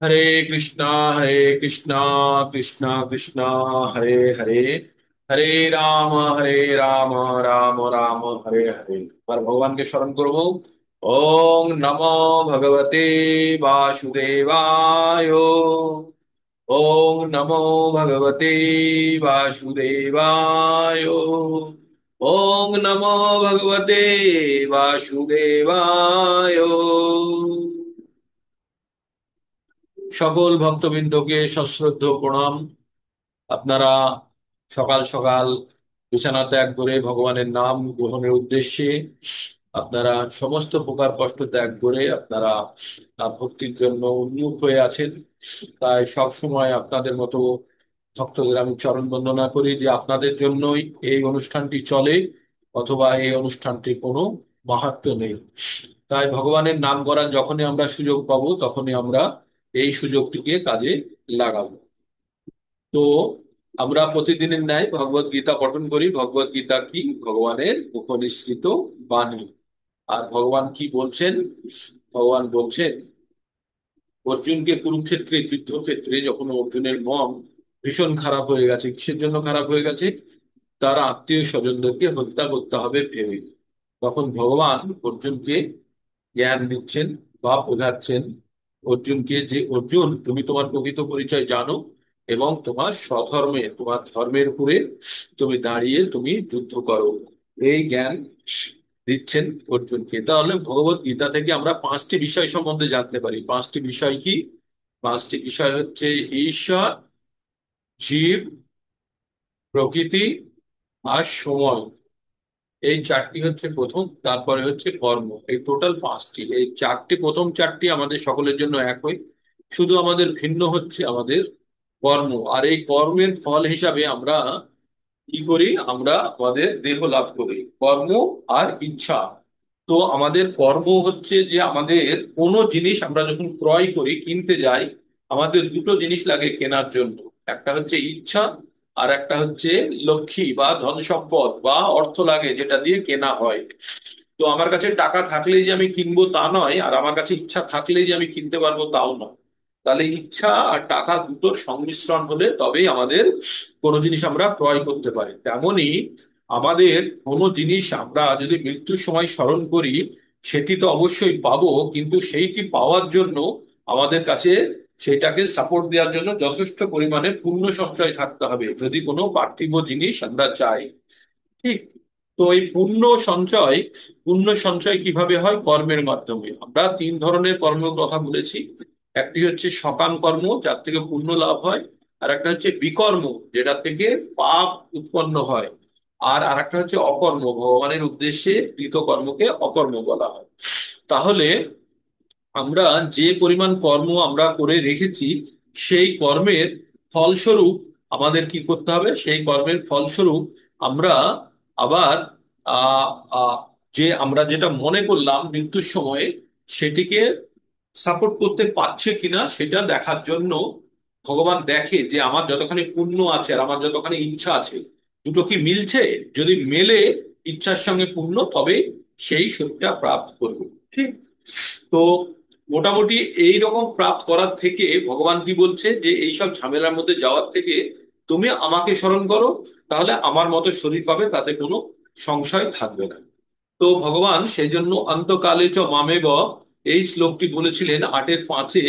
हरे कृष्णा, हरे कृष्णा, कृष्णा कृष्णा, हरे हरे, हरे राम, हरे राम, राम राम, हरे हरे। पर भगवान के स्मरण करबो। ओम नमो भगवते वासुदेवाय। ओम नमो भगवते वासुदेवाय। ओम नमो भगवते वासुदेवाय। সকল ভক্তবৃন্দকে সশ্রদ্ধ প্রণাম। আপনারা সকাল সকাল বিছানা ত্যাগ করে ভগবানের নাম গ্রহণের উদ্দেশ্যে আপনারা সমস্ত প্রকার কষ্ট ত্যাগ করে আপনারা ভক্তির জন্য উন্মুখ হয়ে আছেন। তাই সব সময় আপনাদের মতো ভক্তদের আমি চরণ বন্দনা করি যে আপনাদের জন্যই এই অনুষ্ঠানটি চলে, অথবা এই অনুষ্ঠানটির কোনো মাহাত্ম্য নেই। তাই ভগবানের নাম করার যখনই আমরা সুযোগ পাবো তখনই আমরা এই সুযোগটিকে কাজে লাগাবো। তো আমরা প্রতিদিনের ন্যায় ভগবত গীতা পঠন করি। ভগবত গীতা কি? ভগবানের মুখনিসৃত বাণী। আর ভগবান কি বলছেন? ভগবান বলছেন অর্জুনকে কুরুক্ষেত্রে যুদ্ধক্ষেত্রে যখন অর্জুনের মন ভীষণ খারাপ হয়ে গেছে, কিসের জন্য খারাপ হয়ে গেছে? তার আত্মীয় স্বজনদেরকে হত্যা করতে হবে ভেবে। তখন ভগবান অর্জুনকে জ্ঞান দিচ্ছেন বা বোঝাচ্ছেন অর্জুনকে যে অর্জুন, তুমি তোমার প্রকৃত পরিচয় জানো এবং তোমার স্বধর্মে, তোমার ধর্মের উপরে তুমি দাঁড়িয়ে তুমি যুদ্ধ করো। এই জ্ঞান দিচ্ছেন অর্জুনকে। তাহলে ভগবত গীতা থেকে আমরা পাঁচটি বিষয় সম্বন্ধে জানতে পারি। পাঁচটি বিষয় কি? পাঁচটি বিষয় হচ্ছে ঈশ্বর, জীব, প্রকৃতি আর সময়। এই চারটি হচ্ছে প্রথম, তারপরে হচ্ছে কর্ম। এই টোটাল পাঁচটি, এই চারটি, প্রথম চারটি আমাদের সকলের জন্য একই। শুধু আমাদের ভিন্ন হচ্ছে আমাদের কর্ম। আর এই কর্মের ফল হিসাবে আমরা কি করি? আমরা আমাদের দেহ লাভ করি, কর্ম আর ইচ্ছা। তো আমাদের কর্ম হচ্ছে যে আমাদের কোনো জিনিস আমরা যখন ক্রয় করি, কিনতে যাই, আমাদের দুটো জিনিস লাগে কেনার জন্য। একটা হচ্ছে ইচ্ছা, আর একটা হচ্ছে লক্ষ্মী বা ধন সম্পদ বা অর্থ লাগে, যেটা দিয়ে কেনা হয়। তো আমার কাছে টাকা থাকলেই যে আমি কিনবো তা নয়, আর আমার কাছে ইচ্ছা থাকলেই যে আমি কিনতে পারবো তাও নয়। তাহলে ইচ্ছা আর টাকা দুটোর সংমিশ্রণ হলে তবেই আমাদের কোনো জিনিস আমরা ক্রয় করতে পারি। তেমনি আমাদের কোনো জিনিস আমরা যদি মৃত্যুর সময় স্মরণ করি, সেটি তো অবশ্যই পাবো, কিন্তু সেইটি পাওয়ার জন্য আমাদের কাছে সেটাকে সাপোর্ট দেওয়ার জন্য যথেষ্ট পরিমাণে পুণ্য সঞ্চয় থাকতে হবে, যদি কোনো পার্থিব জিনিস আমরা চাই। ঠিক। তো এই পুণ্য সঞ্চয় কিভাবে হয়? কর্মের মাধ্যমে। আমরা তিন ধরনের কর্মের কথা বলেছি। একটি হচ্ছে সকাম কর্ম, যার থেকে পুণ্য লাভ হয়। আর একটা হচ্ছে বিকর্ম, যেটা থেকে পাপ উৎপন্ন হয়। আর আরেকটা হচ্ছে অকর্ম, ভগবানের উদ্দেশ্যে কৃত কর্মকে অকর্ম বলা হয়। তাহলে আমরা যে পরিমাণ কর্ম আমরা করে রেখেছি, সেই কর্মের ফলস্বরূপ আমাদের কি করতে হবে? সেই কর্মের ফলস্বরূপ আমরা আবার আহ আহ, যে আমরা যেটা মনে করলাম মৃত্যুর সময়ে, সেটিকে সাপোর্ট করতে পারছে কিনা সেটা দেখার জন্য ভগবান দেখে যে আমার যতখানি পুণ্য আছে আর আমার যতখানি ইচ্ছা আছে, দুটো কি মিলছে। যদি মেলে ইচ্ছার সঙ্গে পুণ্য, তবে সেই সুখটা প্রাপ্ত করবে। ঠিক। তো মোটামুটি এই রকম প্রাপ্ত করার থেকে ভগবান কি বলছে যে এইসব ঝামেলার মধ্যে যাওয়ার থেকে তুমি আমাকে স্মরণ করো, তাহলে আমার মতো শরীর পাবে, তাতে কোনো সংশয় থাকবে না। তো ভগবান সেই জন্য অন্তকালে চ মামেব, এই শ্লোকটি বলেছিলেন 8-5,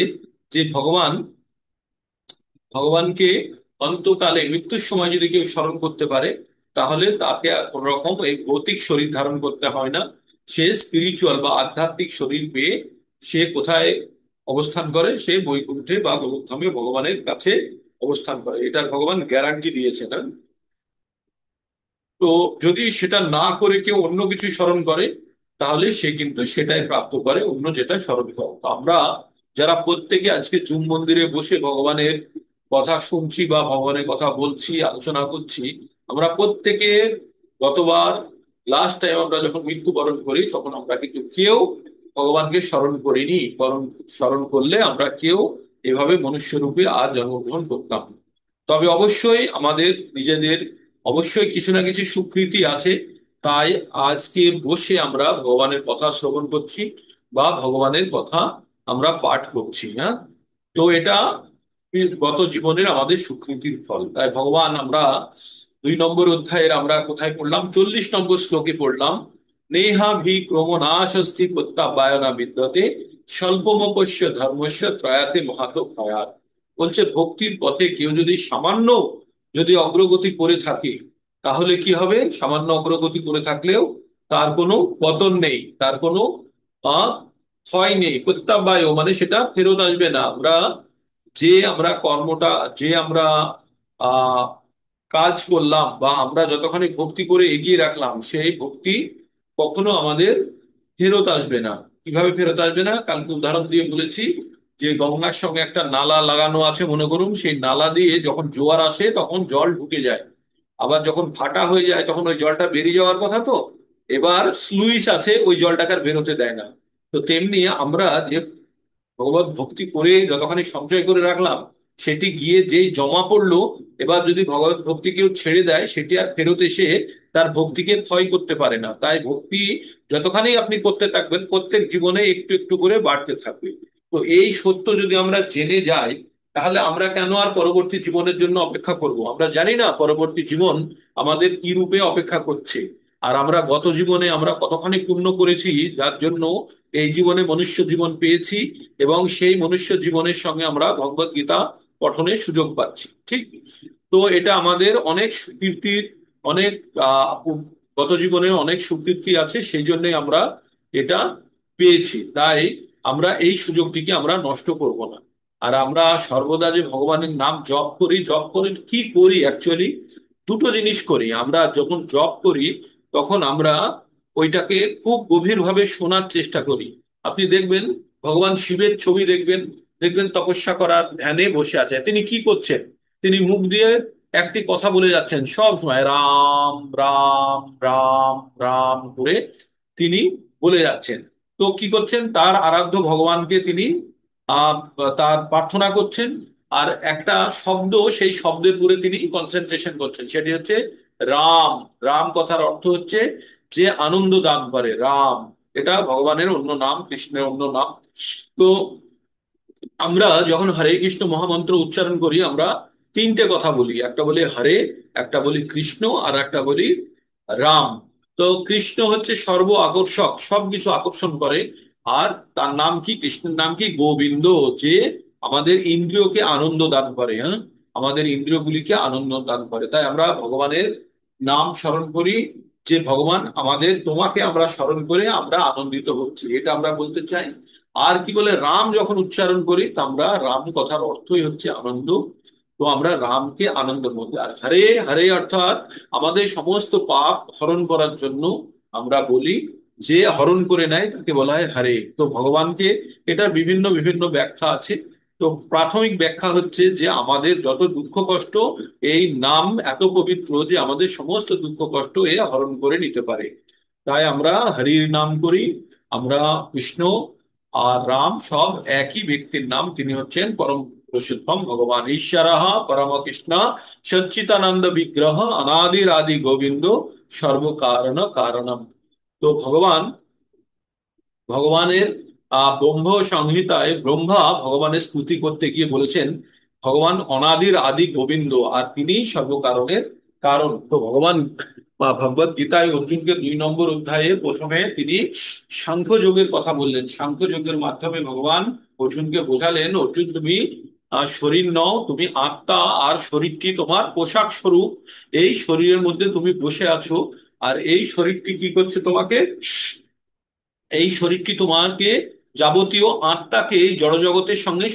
যে ভগবানকে অন্তকালে মৃত্যুর সময় যদি কেউ স্মরণ করতে পারে, তাহলে তাকে আর কোনো রকম এই ভৌতিক শরীর ধারণ করতে হয় না। সে স্পিরিচুয়াল বা আধ্যাত্মিক শরীর পেয়ে সে কোথায় অবস্থান করে? সে বৈকুণ্ঠে বা গোলকধামে ভগবানের কাছে অবস্থান করে। এটার ভগবান গ্যারান্টি দিয়েছেন। হ্যাঁ? তো যদি সেটা না করে কেউ অন্য কিছু স্মরণ করে, তাহলে সে কিন্তু সেটাই প্রাপ্ত করে, অন্য যেটা স্মরণ করে। তো আমরা যারা প্রত্যেকে আজকে জুম মন্দিরে বসে ভগবানের কথা শুনছি বা ভগবানের কথা বলছি, আলোচনা করছি, আমরা প্রত্যেকে গতবার লাস্ট টাইম আমরা যখন মৃত্যুবরণ করি, তখন আমরা কিন্তু কেউ ভগবানকে স্মরণ করিনি। স্মরণ করলে আমরা কেউ এভাবে মনুষ্য রূপে আজ জন্মগ্রহণ করতাম না। তবে অবশ্যই আমাদের নিজেদের অবশ্যই কিছু না কিছু সুকৃতি আছে, তাই আজকে বসে আমরা ভগবানের কথা শ্রবণ করছি বা ভগবানের কথা আমরা পাঠ করছি। হ্যাঁ, তো এটা গত জীবনের আমাদের সুকৃতির ফল। তাই ভগবান, আমরা 2 নম্বর অধ্যায়ের আমরা কোথায় পড়লাম, 40 নম্বর শ্লোকে পড়লাম, নেহা ভি ক্রমনাশস্তি প্রত্যাবায়না বিদ্যতে স্বল্পমপস্য ধর্মস্য ত্রয়াতে মহাত ভয়াত। বলছে ভক্তির পথে কেউ যদি সামান্য যদি অগ্রগতি করে থাকে, তাহলে কি হবে? সামান্য অগ্রগতি করে থাকলেও তার কোনো পতন নেই, তার কোনো আহ ক্ষয় নেই। প্রত্যাবায় মানে সেটা ফেরত আসবে না। আমরা কর্মটা, আমরা আহ কাজ করলাম বা আমরা যতখানি ভক্তি করে এগিয়ে রাখলাম, সেই ভক্তি কখনো আমাদের ফেরত আসবে না। কিভাবে ফেরত আসবে না? কালকে উদাহরণ দিয়ে বলেছি যে গঙ্গার সঙ্গে একটা নালা লাগানো আছে মনে করুন, সেই নালা দিয়ে যখন জোয়ার আসে তখন জল ঢুকে যায়, আবার যখন ভাটা হয়ে যায় তখন ওই জলটা বেরিয়ে যাওয়ার কথা। তো এবার স্লুইস আছে, ওই জলটাকে আর বেরোতে দেয় না। তো তেমনি আমরা যে ভগবত ভক্তি করে যতখানি সঞ্চয় করে রাখলাম, সেটি গিয়ে যেই জমা পড়লো, এবার যদি ভগবত ভক্তি কেউ ছেড়ে দেয়, সেটি আর ফেরত এসে তার ভক্তিকে ক্ষয় করতে পারে না। তাই ভক্তি যতখানি আপনি করতে থাকবেন, প্রত্যেক জীবনে একটু একটু করে বাড়তে থাকবে। তো এই সত্য যদি আমরা জেনে যাই, তাহলে আমরা কেন আর পরবর্তী জীবনের জন্য অপেক্ষা করব? আমরা জানি না পরবর্তী জীবন আমাদের কি রূপে অপেক্ষা করছে। আর আমরা গত জীবনে আমরা কতখানি পুণ্য করেছি, যার জন্য এই জীবনে মনুষ্য জীবন পেয়েছি, এবং সেই মনুষ্য জীবনের সঙ্গে আমরা ভগবত গীতা পঠনের সুযোগ পাচ্ছি। ঠিক? তো এটা আমাদের অনেক সুকীর্তির, অনেক আহ গত জীবনের অনেক সুকীর্তি আছে, সেই জন্যই আমরা এটা পেয়েছি। তাই আমরা এই সুযোগটিকে আমরা নষ্ট করব না। আর আমরা সর্বদা যে ভগবানের নাম জপ করি, জপ করে কি করি অ্যাকচুয়ালি, দুটো জিনিস করি। আমরা যখন জপ করি তখন আমরা ওইটাকে খুব গভীরভাবে শোনার চেষ্টা করি। আপনি দেখবেন ভগবান শিবের ছবি দেখবেন, দেখবেন তপস্যা করার ধ্যানে বসে আছে। তিনি কি করছেন? তিনি মুখ দিয়ে একটি কথা বলে যাচ্ছেন সব সময়, রাম রাম রাম রাম করে তিনি বলে যাচ্ছেন। তো কি করছেন? তার আরাধ্য ভগবানকে তিনি আহ তার প্রার্থনা করছেন। আর একটা শব্দ, সেই শব্দের উপরে তিনি কনসেন্ট্রেশন করছেন, সেটি হচ্ছে রাম। রাম কথার অর্থ হচ্ছে যে আনন্দ দান করে, রাম। এটা ভগবানের অন্য নাম, কৃষ্ণের অন্য নাম। তো আমরা যখন হরে কৃষ্ণ মহামন্ত্র উচ্চারণ করি, আমরা তিনটে কথা বলি, একটা বলি হরে, একটা বলি কৃষ্ণ, আর একটা বলি রাম। তো কৃষ্ণ হচ্ছে সর্ব আকর্ষক, সবকিছু আকর্ষণ করে। আর তার নাম কি? কৃষ্ণের নাম কি? গোবিন্দ, যে আমাদের ইন্দ্রিয়কে আনন্দ দান করে। হ্যাঁ, আমাদের ইন্দ্রিয়গুলিকে আনন্দ দান করে। তাই আমরা ভগবানের নাম স্মরণ করি, যে ভগবান আমাদের, তোমাকে আমরা স্মরণ করে আমরা আনন্দিত হচ্ছি, এটা আমরা বলতে চাই। আর কি বলে, রাম যখন উচ্চারণ করি, তা আমরা, রাম কথার অর্থই হচ্ছে আনন্দ। তো আমরা রামকে আনন্দের মধ্যে, আর হরে, হরে অর্থাৎ আমাদের সমস্ত পাপ হরণ করার জন্য আমরা বলি, যে হরণ করে নেয় তাকে বলা হয় হরে। তো ভগবানকে, এটার বিভিন্ন বিভিন্ন ব্যাখ্যা আছে। তো প্রাথমিক ব্যাখ্যা হচ্ছে যে আমাদের যত দুঃখ কষ্ট, এই নাম এত পবিত্র যে আমাদের সমস্ত দুঃখ কষ্ট এ হরণ করে নিতে পারে। তাই আমরা হরির নাম করি। আমরা কৃষ্ণ আর রাম সব একই ব্যক্তির নাম, তিনি হচ্ছেন পরম পুরুষোত্তম ভগবান ঈশ্বরঃ পরম কৃষ্ণ সচ্চিতানন্দ বিগ্রহ অনাদির আদি গোবিন্দ সর্বকারণ কারণম। তো ভগবানের ব্রহ্ম সংহিতায় ব্রহ্মা ভগবানের স্তুতি করতে গিয়ে বলেছেন, ভগবান অনাদির আদি গোবিন্দ, আর তিনি সর্বকারণের কারণ। তো ভগবান ভগবত গীতায় অর্জুনকে 2 নম্বর অধ্যায়ে প্রথমে তিনি সাংখ্য যোগের কথা বললেন। সাংখ্য যোগের মাধ্যমে ভগবান অর্জুনকে বোঝালেন, অর্জুন তুমি শরীর নও, তুমি আত্মা, আর শরীরটি তোমার পোশাক স্বরূপ। এই শরীরের মধ্যে তুমি বসে আছো, আর এই শরীরটি কি করছে তোমাকে? এই শরীরটি তোমাকে যাবতীয় আত্মাকে এই জড়জগতের সঙ্গে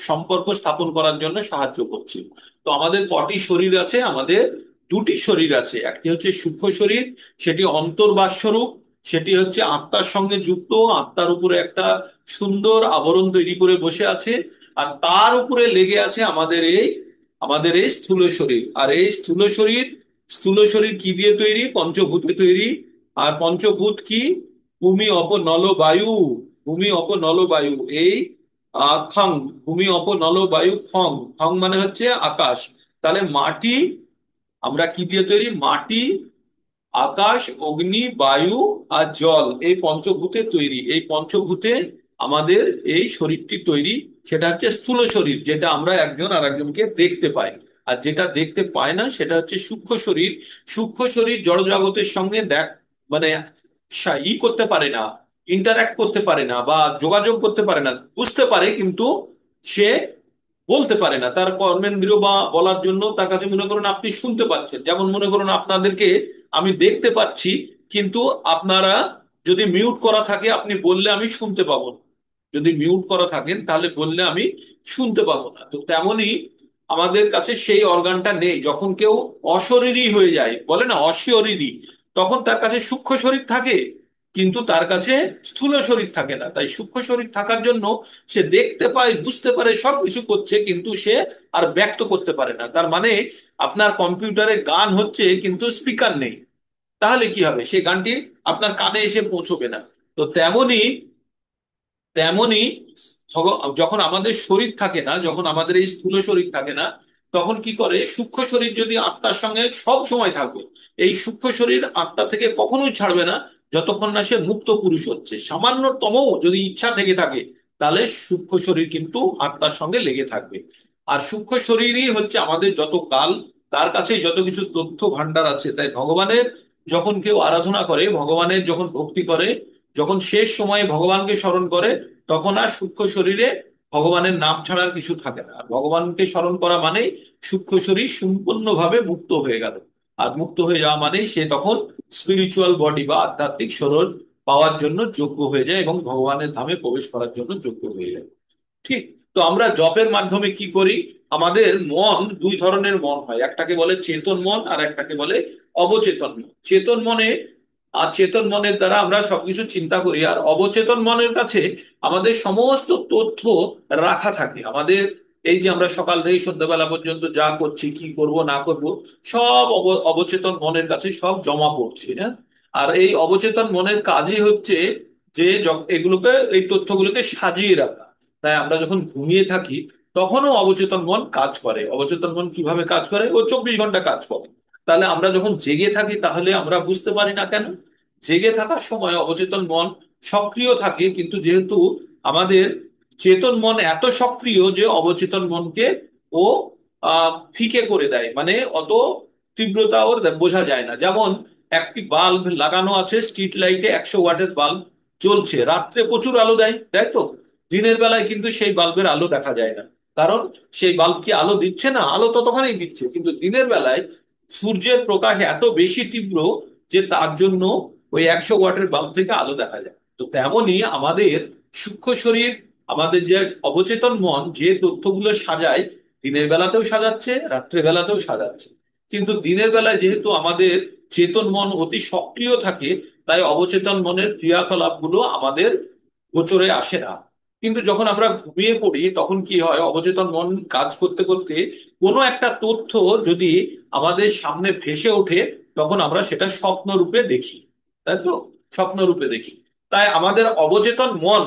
সম্পর্ক স্থাপন করার জন্য সাহায্য করছে। তো আমাদের কটি শরীর আছে? আমাদের দুটি শরীর আছে। একটি হচ্ছে সূক্ষ্ম শরীর, সেটি অন্তর্বাস স্বরূপ, সেটি হচ্ছে আত্মার সঙ্গে যুক্ত, আত্মার উপরে একটা সুন্দর আবরণ তৈরি করে বসে আছে। আর তার উপরে লেগে আছে আমাদের এই স্থূল শরীর। আর এই স্থূল শরীর কি দিয়ে তৈরি? পঞ্চভূতে তৈরি। আর পঞ্চভূত কি? ভূমি অপ নল বায়ু। ভূমি অপ নল বায়ু, এই খং, ভূমি অপ নল বায়ু খং। খং মানে হচ্ছে আকাশ। তাহলে মাটি, আমরা কি দিয়ে তৈরি? মাটি, আকাশ, অগ্নি, বায়ু আর জল, এই পঞ্চভূতে তৈরি। এই পঞ্চভূতে আমাদের এই শরীরটি তৈরি। সেটা হচ্ছে স্থূল শরীর, যেটা আমরা একজন আর একজনকে দেখতে পাই। আর যেটা দেখতে পায় না সেটা হচ্ছে সূক্ষ্ম শরীর। সূক্ষ্ম শরীর জড় জগতের সঙ্গে মানে করতে পারে না, ইন্টারাক্ট করতে পারে না বা যোগাযোগ করতে পারে না। বুঝতে পারে কিন্তু সে বলতে পারে না। তার কর্মেন্দ্রিয় বা বলার জন্য তার কাছে, মনে করুন আপনি শুনতে পাচ্ছেন, যেমন মনে করুন আপনাদেরকে আমি দেখতে পাচ্ছি, কিন্তু আপনারা যদি মিউট করা থাকে আপনি বললে আমি শুনতে পাবো না। যদি মিউট করা থাকেন তাহলে বললে আমি শুনতে পাবো না। তো তেমনি আমাদের কাছে সেই অর্গানটা নেই। যখন কেউ অশরীরী হয়ে যায়, বলে না অশরীরী, তখন তার কাছে সূক্ষ্ম শরীর থাকে কিন্তু তার কাছে স্থূল শরীর থাকে না। তাই সূক্ষ্ম শরীর থাকার জন্য সে দেখতে পায়, বুঝতে পারে, সবকিছু করছে, কিন্তু সে আর ব্যক্ত করতে পারে না। তার মানে আপনার কম্পিউটারে গান হচ্ছে কিন্তু স্পিকার নেই, তাহলে কি হবে? সেই গানটি আপনার কানে এসে পৌঁছবে না। তো তেমনি তেমনি যখন আমাদের শরীর থাকে না, যখন আমাদের এই স্থূল শরীর থাকে না, তখন কি করে, সূক্ষ্ম শরীর যদি আত্মার সঙ্গে সব সময় থাকবে, এই সূক্ষ্ম শরীর আত্মা থেকে কখনোই ছাড়বে না যতক্ষণ না সে মুক্ত পুরুষ হচ্ছে। সামান্যতম যদি ইচ্ছা থেকে থাকে তাহলে সূক্ষ্ম শরীর কিন্তু আত্মার সঙ্গে লেগে থাকবে। আর সূক্ষ্ম শরীরই হচ্ছে আমাদের যত কাল, তার কাছে যত কিছু তথ্য ভান্ডার আছে। তাই ভগবানের যখন কেউ আরাধনা করে, ভগবানের যখন ভক্তি করে, যখন শেষ সময়ে ভগবানকে স্মরণ করে, তখন আর সূক্ষ্ম শরীরে ভগবানের নাম ছাড়া আর কিছু থাকে না। আর ভগবানকে স্মরণ করা মানেই সূক্ষ্ম শরীর সম্পূর্ণভাবে মুক্ত হয়ে গেল। আর মুক্ত হয়ে যাওয়া মানেই সে তখন স্পিরিচুয়াল বডি বা আধ্যাত্মিক শরীর পাওয়ার জন্য যোগ্য হয়ে যায় এবং ভগবানের ধামে প্রবেশ করার জন্য যোগ্য হয়ে যায়। ঠিক। তো আমরা জপের মাধ্যমে কি করি? আমাদের মন দুই ধরনের মন হয়, একটাকে বলে চেতন মন আর একটাকে বলে অবচেতন মন। চেতন মনে, আর চেতন মনের দ্বারা আমরা সবকিছু চিন্তা করি, আর অবচেতন মনের কাছে আমাদের সমস্ত তথ্য রাখা থাকে। আমাদের এই যে আমরা সকাল থেকে সন্ধ্যাবেলা পর্যন্ত যা করছি, কি করব না করব, সব অবচেতন মনের কাছে সব জমা পড়ছে। হ্যাঁ। আর এই অবচেতন মনের কাজই হচ্ছে যে এগুলোকে, এই তথ্যগুলোকে সাজিয়ে রাখা। তাই আমরা যখন ঘুমিয়ে থাকি তখনও অবচেতন মন কাজ করে। অবচেতন মন কিভাবে কাজ করে? ও 24 ঘন্টা কাজ করে। তাহলে আমরা যখন জেগে থাকি তাহলে আমরা বুঝতে পারি না কেন? জেগে থাকার সময় অবচেতন মন সক্রিয় থাকে, কিন্তু যেহেতু আমাদের চেতন মন এত সক্রিয় যে অবচেতন মনকে ও ফিকে করে দেয়, মানে অত তীব্রতা ওর বোঝা যায় না। যেমন একটি বাল্ব লাগানো আছে স্ট্রিট লাইটে, 100 ওয়াটের বাল্ব জ্বলছে, রাত্রে প্রচুর আলো দেয়, তাই তো? দিনের বেলায় কিন্তু সেই বাল্বের আলো দেখা যায় না। কারণ সেই বাল্ব কি আলো দিচ্ছে না? আলো ততখানি দিচ্ছে, কিন্তু দিনের বেলায় সূর্যের প্রকাশ এত বেশি তীব্র যে তার জন্য ওই 100 ওয়াটের বাল্ব থেকে আলো দেখা যায়। তো তেমনই আমাদের সূক্ষ্ম শরীর, আমাদের যে অবচেতন মন যে তথ্যগুলো সাজায়, দিনের বেলাতেও সাজাচ্ছে, রাত্রে বেলাতেও সাজাচ্ছে। কিন্তু দিনের বেলায় যেহেতু আমাদের চেতন মন অতি সক্রিয় থাকে, তাই অবচেতন মনের ক্রিয়াকলাপগুলো আমাদের গোচরে আসে না। কিন্তু যখন আমরা ঘুমিয়ে পড়ি তখন কি হয়, অবচেতন মন কাজ করতে করতে কোনো একটা তথ্য যদি আমাদের সামনে ভেসে ওঠে, তখন আমরা সেটা স্বপ্ন রূপে দেখি, তাই তো? স্বপ্ন রূপে দেখি। তাই আমাদের অবচেতন মন,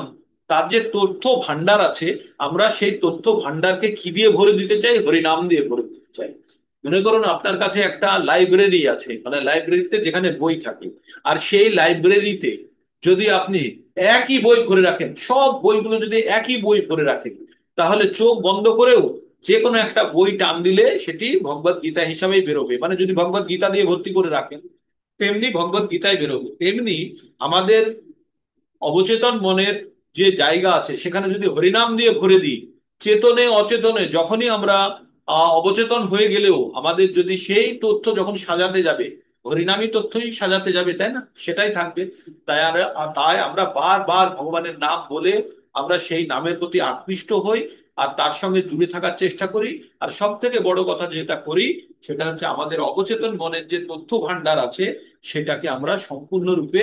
তার যে তথ্য ভান্ডার আছে, আমরা সেই তথ্য ভান্ডারকে কি দিয়ে ভরে দিতে চাই? হরিনাম দিয়ে ভরে দিতে চাই। মনে করুন আপনার কাছে একটা লাইব্রেরি আছে, মানে লাইব্রেরিতে যেখানে বই থাকে, আর সেই লাইব্রেরিতে যদি আপনি একই বই ভরে রাখেন, সব বইগুলো যদি একই বই ভরে রাখেন, তাহলে চোখ বন্ধ করেও যে কোনো একটা বই টান দিলে সেটি ভগবত গীতা হিসাবেই বেরোবে। মানে যদি ভগবত গীতা দিয়ে ভর্তি করে রাখেন, তেমনি ভগবত গীতায় বেরোবে। তেমনি আমাদের অবচেতন মনের যে জায়গা আছে সেখানে যদি হরিনাম দিয়ে ভরে দিই, চেতনে অচেতনে যখনই আমরা অবচেতন হয়ে গেলেও আমাদের যদি সেই তথ্য যখন সাজাতে যাবে, হরিনামই তথ্যই সাজাতে যাবে, তাই না? সেটাই থাকবে। তাই আমরা বারবার ভগবানের নাম বলে আমরা সেই নামের প্রতি আকৃষ্ট হই, আর তার সঙ্গে জুড়ে থাকার চেষ্টা করি। আর সব থেকে বড় কথা যেটা করি, সেটা হচ্ছে আমাদের অবচেতন মনের যে তথ্য ভান্ডার আছে সেটাকে আমরা সম্পূর্ণরূপে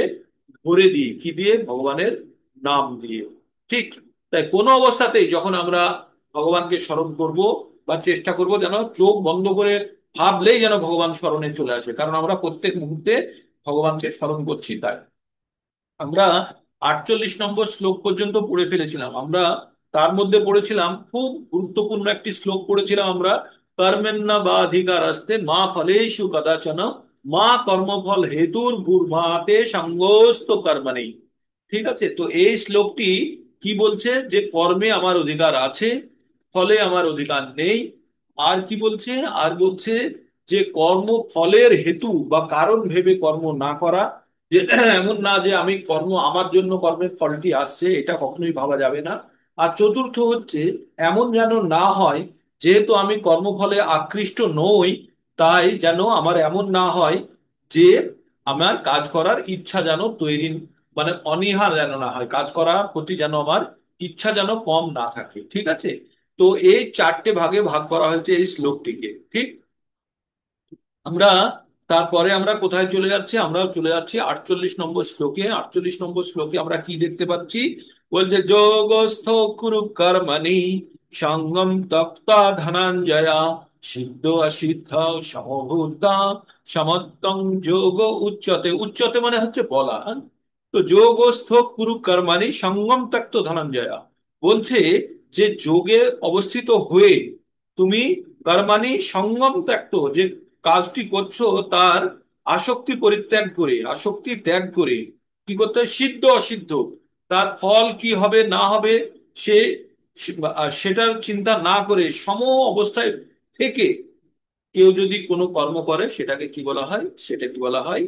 ভরে দিই, কি দিয়ে? ভগবানের নাম দিয়ে। ঠিক। তাই কোনো অবস্থাতেই যখন আমরা ভগবানকে স্মরণ করব বা চেষ্টা করব, যেন চোখ বন্ধ করে ভাবলেই যেন ভগবান স্মরণে চলে আসে, কারণ আমরা প্রত্যেক মুহূর্তে ভগবানকে স্মরণ করছি। তাই আমরা 48 নম্বর শ্লোক পর্যন্ত পড়ে ফেলেছিলাম আমরা। তার মধ্যে পড়েছিলাম খুব গুরুত্বপূর্ণ একটি শ্লোক পড়েছিলাম আমরা, কর্মেন্না বা অধিকার আসতে মা ফলেষু কদাচন মা কর্মফল হেতুর ভূর্মাতে সঙ্গস্ত কর্ম নেই। ঠিক আছে, তো এই শ্লোকটি কি বলছে? যে কর্মে আমার অধিকার আছে, ফলে আমার অধিকার নেই। আর কি বলছে? আর বলছে যে কর্ম ফলের হেতু বা কারণ ভেবে কর্ম না করা। যে এমন না যে আমি কর্ম, আমার জন্য কর্মের ফলটি আসছে, এটা কখনোই ভাবা যাবে না। আর চতুর্থ হচ্ছে, এমন যেন না হয়, যেহেতু আমি কর্মফলে আকৃষ্ট নই, তাই যেন আমার এমন না হয় যে আমার কাজ করার ইচ্ছা যেন তৈরি, মানে অনীহা যেন না হয়, কাজ করার প্রতি যেন আমার ইচ্ছা যেন কম না থাকে। ঠিক আছে, তো এই চারটে ভাগে ভাগ করা হয়েছে এই শ্লোকটিকে। ঠিক, আমরা তারপরে আমরা কোথায় চলে যাচ্ছি? আমরা চলে যাচ্ছি 48 নম্বর শ্লোকে। 48 নম্বর শ্লোকে আমরা কি দেখতে পাচ্ছি? বলছে যোগস্থ কুরু কর্মণি সঙ্গম তক্তা ধনঞ্জয়া সিদ্ধ অসিদ্ধ সমভূতা সমত্তং যোগ উচ্যতে। উচ্যতে মানে হচ্ছে বলা, হ্যাঁ? তো যোগস্থ কুরু কর্মাণি সঙ্গম ত্যক্ত ধনঞ্জয়া বলছে যে যোগে অবস্থিত হয়ে তুমি কর্মাণি সঙ্গম ত্যক্ত, যে কাজটি করছো তার আসক্তি পরিত্যাগ করে, আসক্তি ত্যাগ করে কি করতে হয়? সিদ্ধ অসিদ্ধ, তার ফল কি হবে না হবে সে সেটার চিন্তা না করে সম অবস্থায় থেকে কেউ যদি কোনো কর্ম করে, সেটাকে কি বলা হয়? সেটা কি বলা হয়?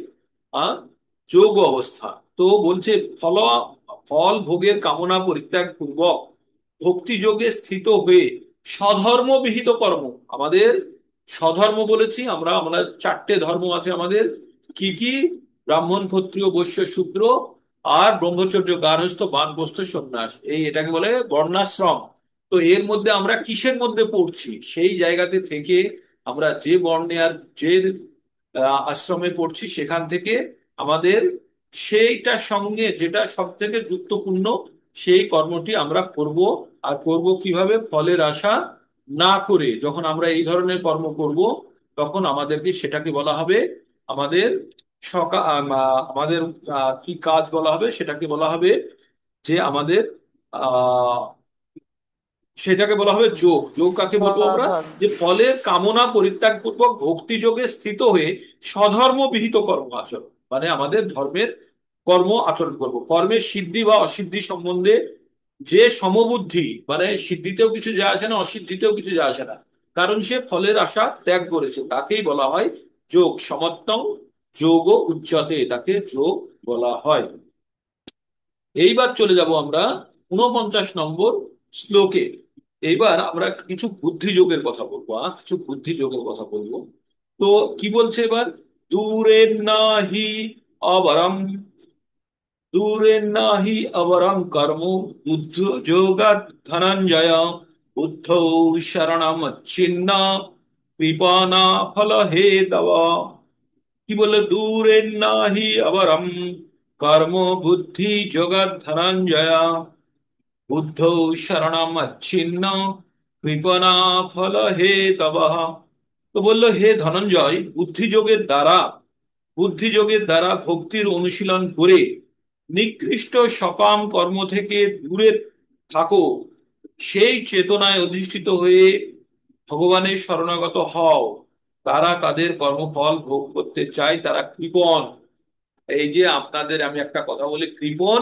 আহ যোগ অবস্থা। তো বলছে ফল, ফল ভোগের কামনা পরিত্যাগ পূর্বক ভক্তি যোগে স্থিত হয়ে স্বধর্ম বিহিত কর্ম। আমাদের স্বধর্ম বলেছি আমরা, আমরা চারটে ধর্ম আছে আমাদের। কি কি? ব্রাহ্মণ, ক্ষত্রিয়, বৈশ্য, শূদ্র, আর ব্রহ্মচর্য, গার্হস্থ্য, বানপ্রস্থ, সন্ন্যাস, এই এটাকে বলে বর্ণাশ্রম। তো এর মধ্যে আমরা কিসের মধ্যে পড়ছি? সেই জায়গাতে থেকে আমরা যে বর্ণে আর যে আশ্রমে পড়ছি, সেখান থেকে আমাদের সেইটার সঙ্গে যেটা সব থেকে যুক্তপূর্ণ সেই কর্মটি আমরা করব। আর করব কিভাবে? ফলের আশা না করে। যখন আমরা এই ধরনের কর্ম করব, তখন আমাদেরকে সেটাকে বলা হবে আমাদের আমাদের কি কাজ বলা হবে? সেটাকে বলা হবে যে আমাদের আহ সেটাকে বলা হবে যোগ। যোগ কাকে বলবো আমরা? সমাধান। যে ফলের কামনা পরিত্যাগ পূর্বক ভক্তি যোগে স্থিত হয়ে স্বধর্ম বিহিত কর্ম আচরণ, মানে আমাদের ধর্মের কর্ম আচরণ করব। কর্মের সিদ্ধি বা অসিদ্ধি সম্বন্ধে যে সমবুদ্ধি, মানে সিদ্ধিতেও কিছু যায় আসে না, অসিদ্ধিতেও কিছু যায় আসে না, কারণ সে ফলের আশা ত্যাগ করেছে, তাকেই বলা হয় যোগ। সমত্তং যোগ উচ্চতে, তাকে যোগ বলা হয়। এইবার চলে যাব আমরা 49 নম্বর শ্লোকে। এইবার আমরা কিছু বুদ্ধি যোগের কথা বলবো, কিছু বুদ্ধি যোগের কথা বলবো। তো কি বলছে এবার? দূরে নাহি অবরম, দূরে নাহি অবরম কর্ম বুদ্ধ যোগাৎ ধনঞ্জয় বুদ্ধ শরণম ছিন্ন কৃপণা ফল হে তব। কি বললো? দূরে নাহি অবরম কর্ম বুদ্ধি যোগাৎ ধনঞ্জয় বুদ্ধ শরণম ছিন্ন কৃপণা ফল হে তব। তো বললো, হে ধনঞ্জয়, বুদ্ধিযোগের দ্বারা ভক্তির অনুশীলন করে নিকৃষ্ট সকাম কর্ম থেকে দূরে থাকো, সেই চেতনায় অধিষ্ঠিত হয়ে ভগবানের শরণাগত হও। তারা তাদের কর্মফল ভোগ করতে চায়, তারা কৃপণ। এই যে আপনাদের আমি একটা কথা বলি, কৃপণ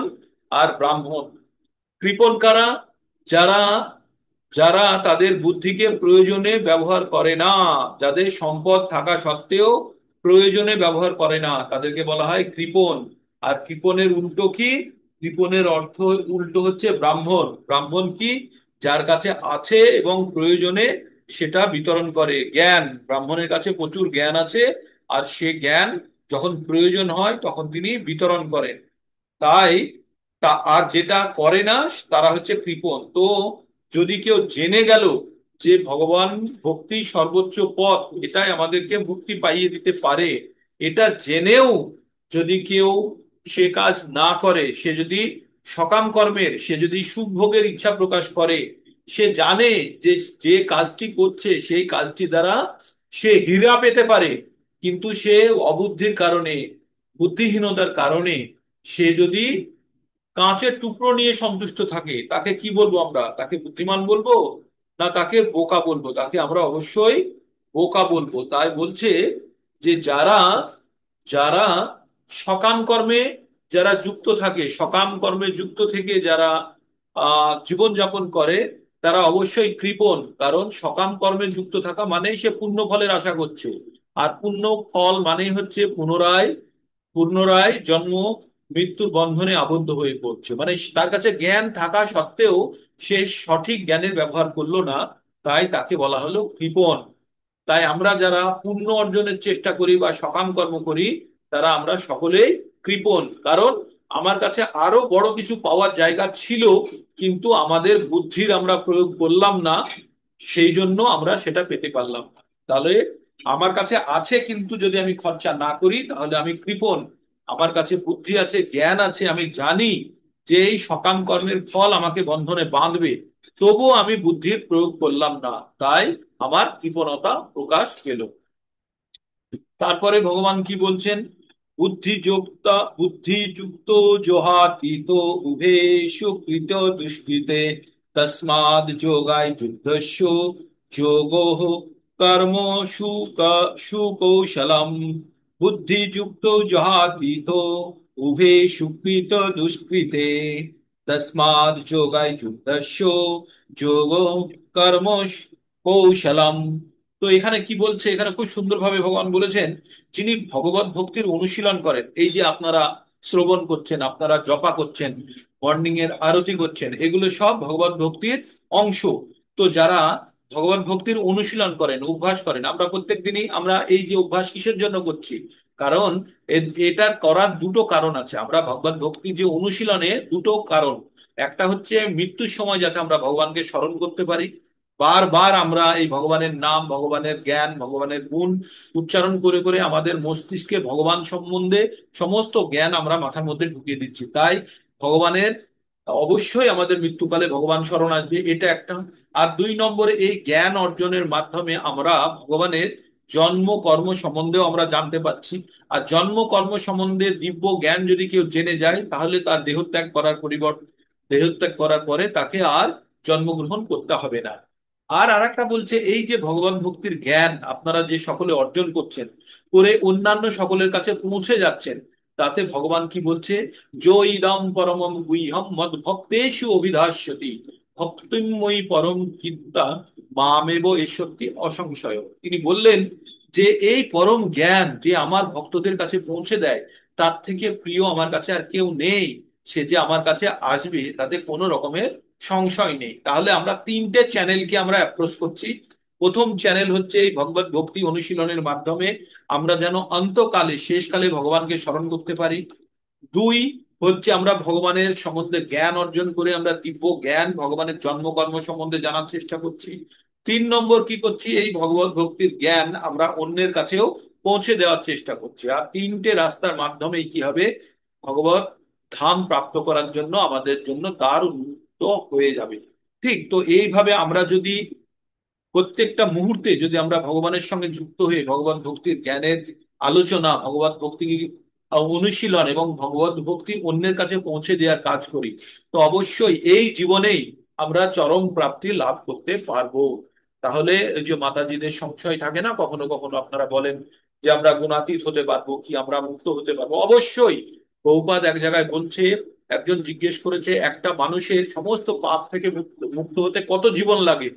আর ব্রাহ্মণ। কৃপণ কারা? যারা যারা তাদের বুদ্ধিকে প্রয়োজনে ব্যবহার করে না, যাদের সম্পদ থাকা সত্ত্বেও প্রয়োজনে ব্যবহার করে না, তাদেরকে বলা হয় কৃপণ। আর কৃপণের উল্টো কি? কৃপণের অর্থ উল্টো হচ্ছে ব্রাহ্মণ। ব্রাহ্মণ কি? যার কাছে আছে এবং প্রয়োজনে সেটা বিতরণ করে। জ্ঞান, ব্রাহ্মণের কাছে প্রচুর জ্ঞান আছে, আর সে জ্ঞান যখন প্রয়োজন হয় তখন তিনি বিতরণ করেন। তাই আর যেটা করে না, তারা হচ্ছে কৃপণ। তো যদি কেউ জেনে গেল যে ভগবান ভক্তি সর্বোচ্চ পথ, এটাই আমাদেরকে মুক্তি পাইয়ে দিতে পারে, এটা জেনেও যদি কেউ সে কাজ না করে, সে যদি সকাম কর্মের, সে যদি সুখ ভোগের ইচ্ছা প্রকাশ করে, সে জানে যে যে কাজটি করছে সেই কাজটি দ্বারা সে হীরা পেতে পারে, কিন্তু সে অবুদ্ধির কারণে, বুদ্ধিহীনতার কারণে সে যদি কাঁচের টুকরো নিয়ে সন্তুষ্ট থাকে, তাকে কি বলবো আমরা? তাকে বুদ্ধিমান বলবো না তাকে বোকা বলবো? তাকে আমরা অবশ্যই বোকা বলবো। তাই বলছে যে যারা যারা সকাম কর্মে যারা যুক্ত থাকে, সকাম কর্মে যুক্ত থেকে যারা জীবন যাপন করে, তারা অবশ্যই কৃপণ। কারণ সকাম কর্মে যুক্ত থাকা মানেই সে পুণ্য ফলের আশা করছে। আর পুণ্য ফল মানেই হচ্ছে পুনরায় পুনরায় জন্ম মৃত্যুর বন্ধনে আবদ্ধ হয়ে পড়ছে। মানে তার কাছে জ্ঞান থাকা সত্ত্বেও সে সঠিক জ্ঞানের ব্যবহার করলো না, তাই তাকে বলা হলো কৃপণ। তাই আমরা যারা পুণ্য অর্জনের চেষ্টা করি বা সকাম কর্ম করি, তারা আমরা সকলেই কৃপণ। কারণ আমার কাছে আরো বড় কিছু পাওয়ার জায়গা ছিল, কিন্তু আমাদের বুদ্ধির আমরা প্রয়োগ করলাম না, সেই জন্য আমরা সেটা পেতে পারলাম না। তাহলে আমার কাছে আছে, কিন্তু যদি আমি খরচা না করি তাহলে আমি কৃপণ। আমার কাছে বুদ্ধি আছে, জ্ঞান আছে, আমি জানি যে এই সকাম কর্মের ফল আমাকে বন্ধনে বাঁধবে, তবুও আমি বুদ্ধির প্রয়োগ করলাম না, তাই আমার কৃপণতা প্রকাশ পেল। তারপরে ভগবান কি বলছেন? বুদ্ধিযুক্ত জহাতীত উভয়েষু কৃত দুষ্কৃতে তস্মাদ যোগায় যুদ্ধস্য যোগো কর্ম সুকৌশলম। বুদ্ধিযুক্ত জহাতীত উভয়েষু কৃত দুষ্কৃতে তস্মাদ যোগায় যুদ্ধস্য যোগো কর্ম কৌশলম। তো এখানে কি বলছে? এখানে খুব সুন্দরভাবে ভগবান বলেছেন, যিনি ভগবত ভক্তির অনুশীলন করেন, এই যে আপনারা শ্রবণ করছেন, আপনারা জপা করছেন, মর্নিং এর আরতি করছেন, এগুলো সব ভগবত ভক্তির অংশ। তো যারা ভগবত ভক্তির অনুশীলন করেন, অভ্যাস করেন, আমরা প্রত্যেক দিনই আমরা এই যে অভ্যাস কিসের জন্য করছি? কারণ এটার করার দুটো কারণ আছে। আমরা ভগবত ভক্তি যে অনুশীলনে দুটো কারণ, একটা হচ্ছে মৃত্যুর সময় যাতে আমরা ভগবানকে স্মরণ করতে পারি। বারবার আমরা এই ভগবানের নাম, ভগবানের জ্ঞান, ভগবানের গুণ উচ্চারণ করে করে আমাদের মস্তিষ্কে ভগবান সম্বন্ধে সমস্ত জ্ঞান আমরা মাথার মধ্যে ঢুকিয়ে দিচ্ছি। তাই ভগবানের অবশ্যই আমাদের মৃত্যুকালে ভগবান স্মরণ আসবে, এটা একটা। আর দুই নম্বরে এই জ্ঞান অর্জনের মাধ্যমে আমরা ভগবানের জন্ম কর্ম সম্বন্ধেও আমরা জানতে পারছি। আর জন্ম কর্ম সম্বন্ধে দিব্য জ্ঞান যদি কেউ জেনে যায়, তাহলে তার দেহত্যাগ করার পরিবর্তে, দেহত্যাগ করার পরে তাকে আর জন্মগ্রহণ করতে হবে না। আর আরেকটা বলছে, এই যে ভগবান ভক্তির জ্ঞান আপনারা যে সকলে অর্জন করছেন, করে অন্যান্য সকলের কাছে পৌঁছে যাচ্ছেন, তাতে ভগবান কি বলছে? যো ইদম পরমম গুহ্যম মদ ভক্তেষু অভিধাস্যতি ভক্তিময়ী পরম চিন্তা মামেব এষত্যি অসংশয়। তিনি বললেন যে এই পরম জ্ঞান যে আমার ভক্তদের কাছে পৌঁছে দেয়, তার থেকে প্রিয় আমার কাছে আর কেউ নেই। সে যে আমার কাছে আসবে তাতে কোনো রকমের সংশয় নেই। তাহলে আমরা তিনটে চ্যানেলকে আমরা অ্যাপ্রোচ করছি। প্রথম চ্যানেল হচ্ছে এই ভগবত ভক্তি অনুশীলনের মাধ্যমে আমরা যেন অন্তকালে, শেষকালে ভগবানকে স্মরণ করতে পারি। দুই হচ্ছে আমরা ভগবানের সম্বন্ধে জ্ঞান অর্জন করে আমরা দিব্য জ্ঞান, ভগবানের জন্মকর্ম সম্বন্ধে জানার চেষ্টা করছি। তিন নম্বর কি করছি? এই ভগবত ভক্তির জ্ঞান আমরা অন্যের কাছেও পৌঁছে দেওয়ার চেষ্টা করছি। আর তিনটে রাস্তার মাধ্যমেই কি হবে? ভগবত ধাম প্রাপ্ত করার জন্য আমাদের জন্য দ্বার উন্মুক্ত হয়ে যাবে। ঠিক তো এইভাবে আমরা যদি প্রত্যেকটা মুহূর্তে যদি আমরা ভগবানের সঙ্গে যুক্ত হয়ে ভগবত ভক্তির জ্ঞানের আলোচনা, ভগবত ভক্তি অনুশীলন এবং ভগবত ভক্তি অন্যের কাছে পৌঁছে দেওয়ার কাজ করি, তো অবশ্যই এই জীবনেই আমরা চরম প্রাপ্তি লাভ করতে পারবো। তাহলে এই যে মাতাজিদের সংশয় থাকে না, কখনো কখনো আপনারা বলেন যে আমরা গুণাতীত হতে পারবো কি, আমরা মুক্ত হতে পারবো? অবশ্যই। প্রভুপাদ এক জায়গায় বলছে, একজন জিজ্ঞেস করেছে একটা মানুষের সমস্ত পাপ থেকে মুক্ত মুক্ত হতে কত জীবন লাগে?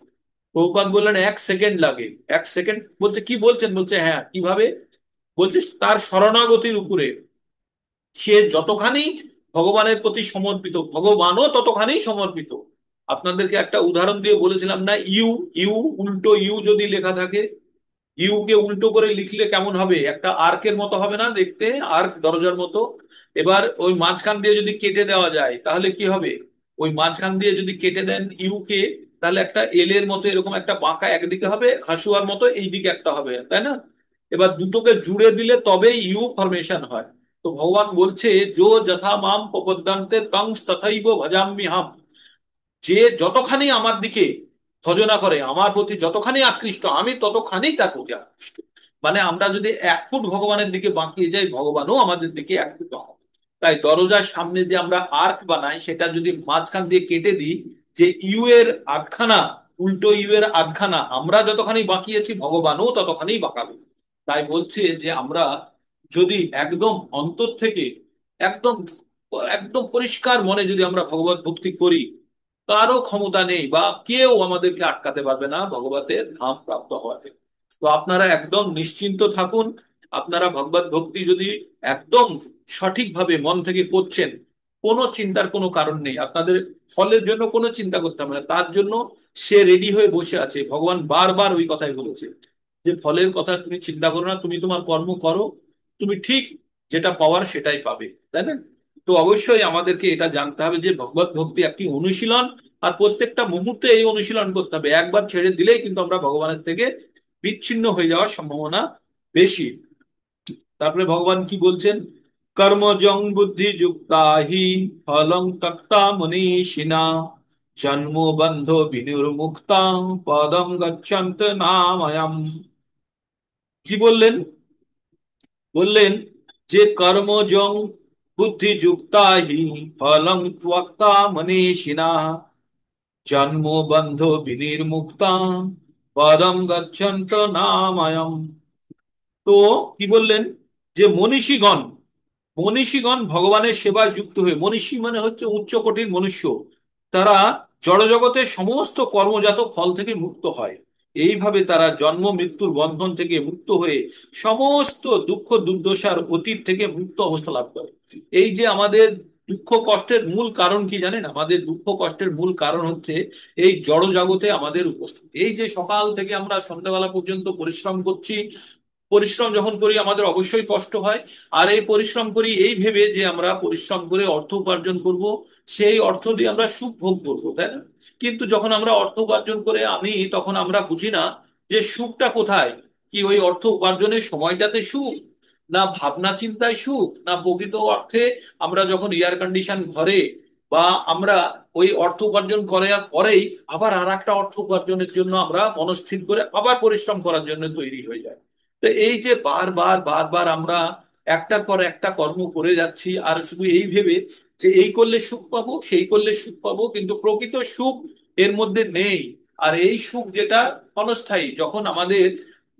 প্রভুপাদ বললেন 1 সেকেন্ড লাগে। 1 সেকেন্ড? বলছে কি বলছেন? বলছে হ্যাঁ। কিভাবে? বলছে তার শরণাগতির উপরে। সে যতখানি ভগবানের প্রতি সমর্পিত, ভগবানও ততখানি সমর্পিত। আপনাদেরকে একটা উদাহরণ দিয়ে বলেছিলাম না, ইউ, ইউ উল্টো ইউ যদি লেখা থাকে, ইউ কে উল্টো করে লিখলে কেমন হবে? একটা আর্কের মতো হবে না দেখতে? আর্ক, দরজার মতো। এবার ওই মাঝখান দিয়ে যদি কেটে দেওয়া যায় তাহলে কি হবে? ওই মাঝখান দিয়ে যদি কেটে দেন ইউ কে, তাহলে একটা এল এর মতো এরকম একটা বাঁকা একদিকে হবে, হাসুয়ার মতো এইদিকে একটা হবে, তাই না? এবার দুটোকে জুড়ে দিলে তবেই ইউ ফরমেশন হয়। তো ভগবান বলছে, যো যথা মাম প্রপদ্যন্তে তং তথৈব ভজাম্যি হাম। যে যতখানি আমার দিকে ভজনা করে, আমার প্রতি যতখানি আকৃষ্ট, আমি ততখানি তার প্রতি আকৃষ্ট। মানে আমরা যদি 1 ফুট ভগবানের দিকে বাঁকিয়ে যাই, ভগবানও আমাদের দিকে 1 ফুট বাঁকাবে। তাই দরজার সামনে যে আমরা আর্ক বানাই, সেটা যদি মাঝখান দিয়ে কেটে দিই, যে ইউ এর আধখানা, উল্টো ইউ এর আধখানা আমরা যতখানি বাঁকিয়েছি, ভগবানও ততখানি বাঁকাবে। তাই বলছে যে আমরা যদি একদম অন্তর থেকে, একদম একদম পরিষ্কার মনে যদি আমরা ভগবত ভক্তি করি, কারো ক্ষমতা নেই বা কেউ আমাদেরকে আটকাতে পারবে না ভগবতের ধাম প্রাপ্ত হওয়াতে। তো আপনারা একদম নিশ্চিন্ত থাকুন। আপনারা ভগবত ভক্তি যদি একদম সঠিকভাবে মন থেকে করছেন, কোনো চিন্তার কোনো কারণ নেই আপনাদের। ফলের জন্য কোনো চিন্তা করতে হবে না, তার জন্য সে রেডি হয়ে বসে আছে। ভগবান বারবার ওই কথাই বলেছে যে ফলের কথা তুমি চিন্তা করো না, তুমি তোমার কর্ম করো, তুমি ঠিক যেটা পাওয়ার সেটাই পাবে, তাই না? তো অবশ্যই আমাদেরকে এটা জানতে হবে যে ভগবত ভক্তি একটি অনুশীলন, আর প্রত্যেকটা মুহূর্তে এই অনুশীলন করতে হবে। একবার ছেড়ে দিলেই কিন্তু আমরা ভগবানের থেকে বিচ্ছিন্ন হয়ে যাওয়ার সম্ভাবনা বেশি। তারপরে ভগবান কি বলছেন? কর্মজং বুদ্ধি যুক্তা হি ফলং তক্তা মনীষিণা জন্ম বন্ধ বিনির্মুক্তা পদম গচ্ছন্ত নাময়ম। কি বললেন? বললেন যে কর্মজং বুদ্ধি যুক্তা হি ফলং ত্যক্তা মনীষিণা জন্ম বন্ধ বিনির্মুক্তা পদম গচ্ছন্ত নাময়ম। তো কি বললেন? যে মনীষীগণ, মনীষীগণ ভগবানের সেবায় যুক্ত হয়ে, মনীষী মানে হচ্ছে উচ্চ কোটির মনুষ্য, তারা জড়জগতের সমস্ত কর্মজাত ফল থেকে মুক্ত হয়। এইভাবে তারা জন্ম মৃত্যুর বন্ধন থেকে মুক্ত হয়ে সমস্ত দুঃখ দুর্দশার অতীত থেকে মুক্ত অবস্থা লাভ করে। এই যে আমাদের দুঃখ কষ্টের মূল কারণ কি জানেন? আমাদের দুঃখ কষ্টের মূল কারণ হচ্ছে এই জড় জগতে আমাদের উপস্থিতি। এই যে সকাল থেকে আমরা সন্ধ্যাবেলা পর্যন্ত পরিশ্রম করছি, পরিশ্রম যখন করি আমাদের অবশ্যই কষ্ট হয়। আর এই পরিশ্রম করি এই ভেবে যে আমরা পরিশ্রম করে অর্থ উপার্জন করব, সেই অর্থ দিয়ে আমরা সুখ ভোগ করবো, তাই না? কিন্তু যখন আমরা অর্থ উপার্জন করে আনি, তখন আমরা বুঝি না যে সুখটা কোথায়। কি ওই অর্থ উপার্জনের সময়টাতে সুখ, না ভাবনা চিন্তায় সুখ, না প্রকৃত অর্থে আমরা যখন এয়ার কন্ডিশন ঘরে, বা আমরা ওই অর্থ উপার্জন করার পরেই আবার আর একটা অর্থ উপার্জনের জন্য আমরা মনস্থির করে আবার পরিশ্রম করার জন্য তৈরি হয়ে যায়। তো এই যে বারবার বারবার আমরা একটার পর একটা কর্ম করে যাচ্ছি, আর শুধু এই ভেবে যে এই করলে সুখ পাবো, সেই করলে সুখ পাবো, কিন্তু প্রকৃত সুখ এর মধ্যে নেই। আর এই সুখ যেটা ক্ষণস্থায়ী, যখন আমাদের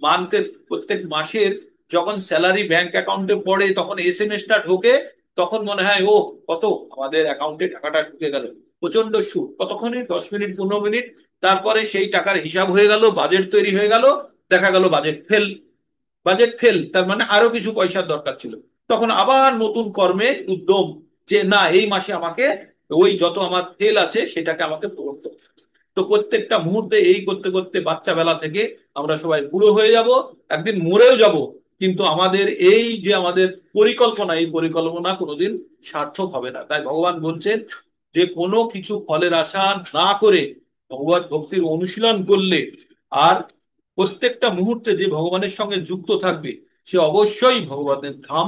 মান্থের, প্রত্যেক মাসের যখন স্যালারি ব্যাংক অ্যাকাউন্টে পড়ে, তখন এসএমএস টা ঢোকে, তখন মনে হয় ও কত আমাদের অ্যাকাউন্টে টাকাটা ঢুকে গেল, প্রচন্ড সুখ। কতক্ষণে? 10 মিনিট 15 মিনিট। তারপরে সেই টাকার হিসাব হয়ে গেল, বাজেট তৈরি হয়ে গেল, দেখা গেল বাজেট ফেল। বাজেট ফেল তার মানে আরো কিছু পয়সার দরকার ছিল। তখন আবার নতুন কর্মে উদ্যম, যে না এই মাসে আমাকে ওই যত আমার ফেল আছে সেটাকে আমাকে পূরণ করতে হবে। তো প্রত্যেকটা মুহূর্তে এই করতে করতে বাচ্চা বেলা থেকে আমরা সবাই বুড়ো হয়ে যাব, একদিন মরেও যাব। কিন্তু আমাদের এই যে আমাদের পরিকল্পনা, এই পরিকল্পনা কোনোদিন সার্থক হবে না। তাই ভগবান বলছেন যে কোনো কিছু ফলের আশা না করে ভগবত ভক্তির অনুশীলন করলে, আর প্রত্যেকটা মুহূর্তে যে ভগবানের সঙ্গে যুক্ত থাকবে, সে অবশ্যই ভগবানের ধাম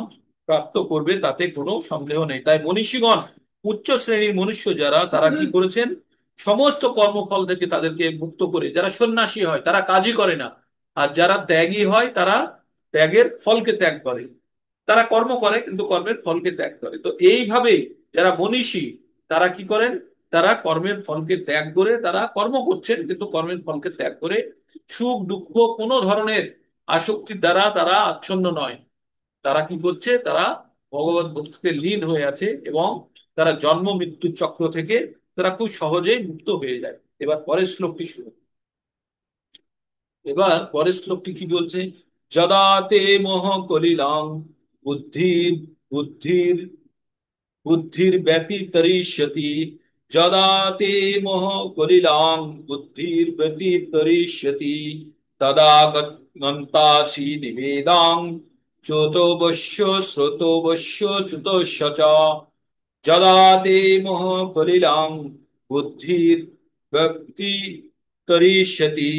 প্রাপ্ত করবে, তাতে কোনো সন্দেহ নেই। তাই মনীষীগণ, উচ্চ শ্রেণীর মনুষ্য যারা, তারা কি করেছেন? সমস্ত কর্মফল থেকে তাদেরকে মুক্ত করে, যারা সন্ন্যাসী হয় তারা কাজই করে না, আর যারা ত্যাগী হয় তারা ত্যাগের ফলকে ত্যাগ করে। তারা কর্ম করে কিন্তু কর্মের ফলকে ত্যাগ করে। তো এইভাবে যারা মনীষী, তারা কি করেন? তারা কর্মের ফলকে ত্যাগ করে, তারা কর্ম করছেন কিন্তু কর্মের ফলকে ত্যাগ করে সুখ দুঃখ কোনো ধরনের আসক্তির দ্বারা তারা আচ্ছন্ন নয়। তারা কি করছে? তারা ভগবত ভক্তিতে লীন হয়ে আছে, এবং তারা জন্ম মৃত্যুর চক্র থেকে তারা খুব সহজেই মুক্ত হয়ে যায়। এবার পরের শ্লোকটি শুনুন। এবার পরের শ্লোকটি কি বলছে? যদা তে মোহ কলিলং বুদ্ধির বুদ্ধির বুদ্ধির্ব্যতিতরিষ্যতি। যদা তে মোহ কলিলং বুদ্ধির্ব্যতিতরিষ্যতি তদা গন্তাসি নিবেদাং চোতোবশ্য শ্রোতোবশ্য চুতোশ্য চ। যদা তে মোহ কলিলং বুদ্ধির্ব্যতিতরিষ্যতি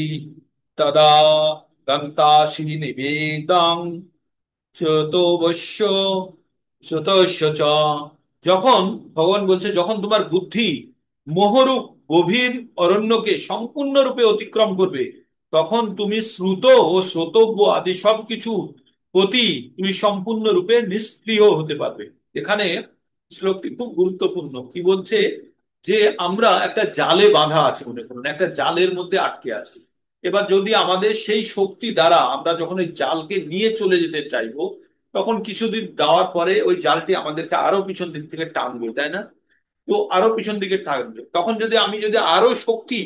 তদা গন্তাসি নিবেদাং চোতোবশ্য শ্রোতস্য চ। যখন, ভগবান বলছে, যখন তোমার বুদ্ধি মোহরূপ গভীর অরণ্যকে সম্পূর্ণরূপে অতিক্রম করবে, তখন তুমি শ্রুত ও শ্রোতব্য আদি সবকিছু প্রতি তুমি সম্পূর্ণরূপে নিষ্ক্রিয় হতে পারবে। এখানে শ্লোকটি খুব গুরুত্বপূর্ণ। কি বলছে? যে আমরা একটা জালে বাঁধা আছি, মনে করুন একটা জালের মধ্যে আটকে আছি। এবার যদি আমাদের সেই শক্তি দ্বারা আমরা যখন এই জালকে নিয়ে চলে যেতে চাইবো, তখন কিছুদিন দেওয়ার পরে ওই জালটি আমাদেরকে আরো পিছন দিক থেকে টানবে, তাই না? তো আরো পিছন দিকে থাকবে, তখন যদি আরো শক্তি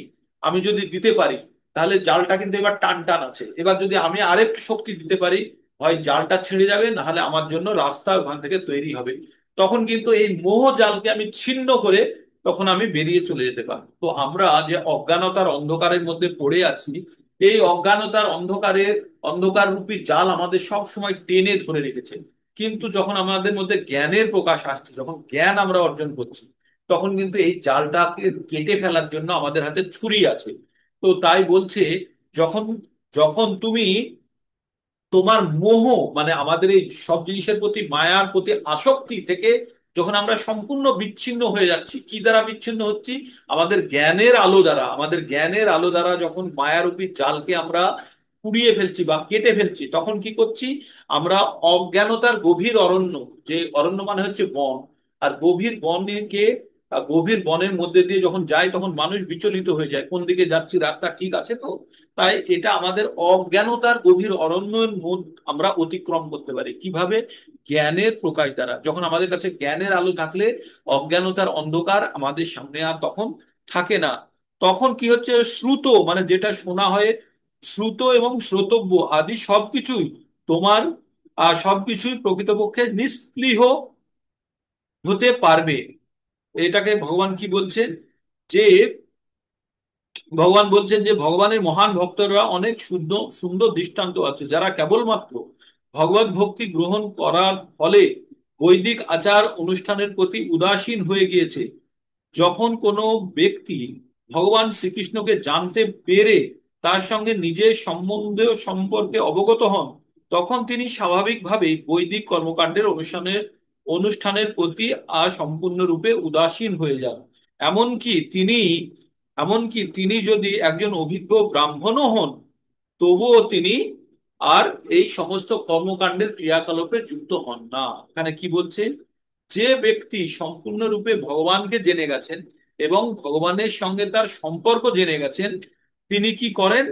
আমি যদি দিতে পারি, তাহলে জালটা কিন্তু এবার টান টান আছে। এবার যদি আমি আরেকটু শক্তি দিতে পারি, হয় জালটা ছেড়ে যাবে, না হলে আমার জন্য রাস্তা ওখান থেকে তৈরি হবে। তখন কিন্তু এই মোহ জালকে আমি ছিন্ন করে তখন আমি বেরিয়ে চলে যেতে পারবো। তো আমরা যে অজ্ঞানতার অন্ধকারের মধ্যে পড়ে আছি, এই অজ্ঞানতার অন্ধকার রূপী জাল আমাদের সব সময় টেনে ধরে রেখেছে। কিন্তু যখন আমাদের মধ্যে জ্ঞানের প্রকাশ আসছে, যখন জ্ঞান আমরা অর্জন করছি, তখন কিন্তু এই জালটাকে কেটে ফেলার জন্য আমাদের হাতে ছুরি আছে। তো তাই বলছে, যখন যখন তুমি তোমার মোহ, মানে আমাদের এই সব জিনিসের প্রতি মায়ার প্রতি আসক্তি থেকে যখন আমরা সম্পূর্ণ বিচ্ছিন্ন হয়ে যাচ্ছি, কি দ্বারা বিচ্ছিন্ন হচ্ছি? আমাদের জ্ঞানের আলো দ্বারা। আমাদের জ্ঞানের আলো দ্বারা যখন মায়ারূপী জালকে আমরা পুড়িয়ে ফেলছি বা কেটে ফেলছি, তখন কি করছি? আমরা অজ্ঞানতার গভীর অরণ্য, যে অরণ্য মানে হচ্ছে বন, আর গভীর বনের মধ্যে দিয়ে যখন যায়, তখন মানুষ বিচলিত হয়ে যায়, কোন দিকে যাচ্ছি, রাস্তা ঠিক আছে তো? তাই এটা আমাদের অজ্ঞানতার গভীর অরণ্যের মধ্যে আমরা অতিক্রম করতে পারি কিভাবে? জ্ঞানের প্রকাশ দ্বারা। যখন আমাদের কাছে জ্ঞানের আলো থাকলে অজ্ঞানতার অন্ধকার আমাদের সামনে আর তখন থাকে না। তখন কি হচ্ছে? শ্রুত, মানে যেটা শোনা হয়, শ্রুত এবং শ্রোতব্য আদি সবকিছুই তোমার সবকিছুই প্রকৃতপক্ষে নিষ্ক্রিয় হতে পারবে। এটাকে ভগবান কি বলছেন? যে ভগবান বলছেন যে ভগবানের মহান ভক্তরা অনেক সুন্দর সুন্দর দৃষ্টান্ত আছে, যারা কেবলমাত্র ভগবত ভক্তি গ্রহণ করার ফলে বৈদিক আচার অনুষ্ঠানের প্রতি উদাসীন হয়ে গিয়েছে। যখন কোনো ব্যক্তি ভগবান শ্রীকৃষ্ণকে জানতে পেরে তার সঙ্গে নিজের সম্বন্ধ সম্পর্কে অবগত হন, তখন তিনি স্বাভাবিকভাবেই বৈদিক কর্মকাণ্ডের অনুষ্ঠানের প্রতি সম্পূর্ণরূপে উদাসীন হয়ে যান। এমনকি তিনি এমনকি তিনি যদি একজন অভিজ্ঞ ব্রাহ্মণও হন, তবুও তিনি আর এই সমস্ত কর্মকাণ্ডের ক্রিয়াকলাপে যুক্ত হন না। এখানে কি বলছে? যে ব্যক্তি সম্পূর্ণরূপে ভগবানকে জেনে গেছেন এবং ভগবানের সঙ্গে তার সম্পর্ক জেনে গেছেন, তিনি কি করেন?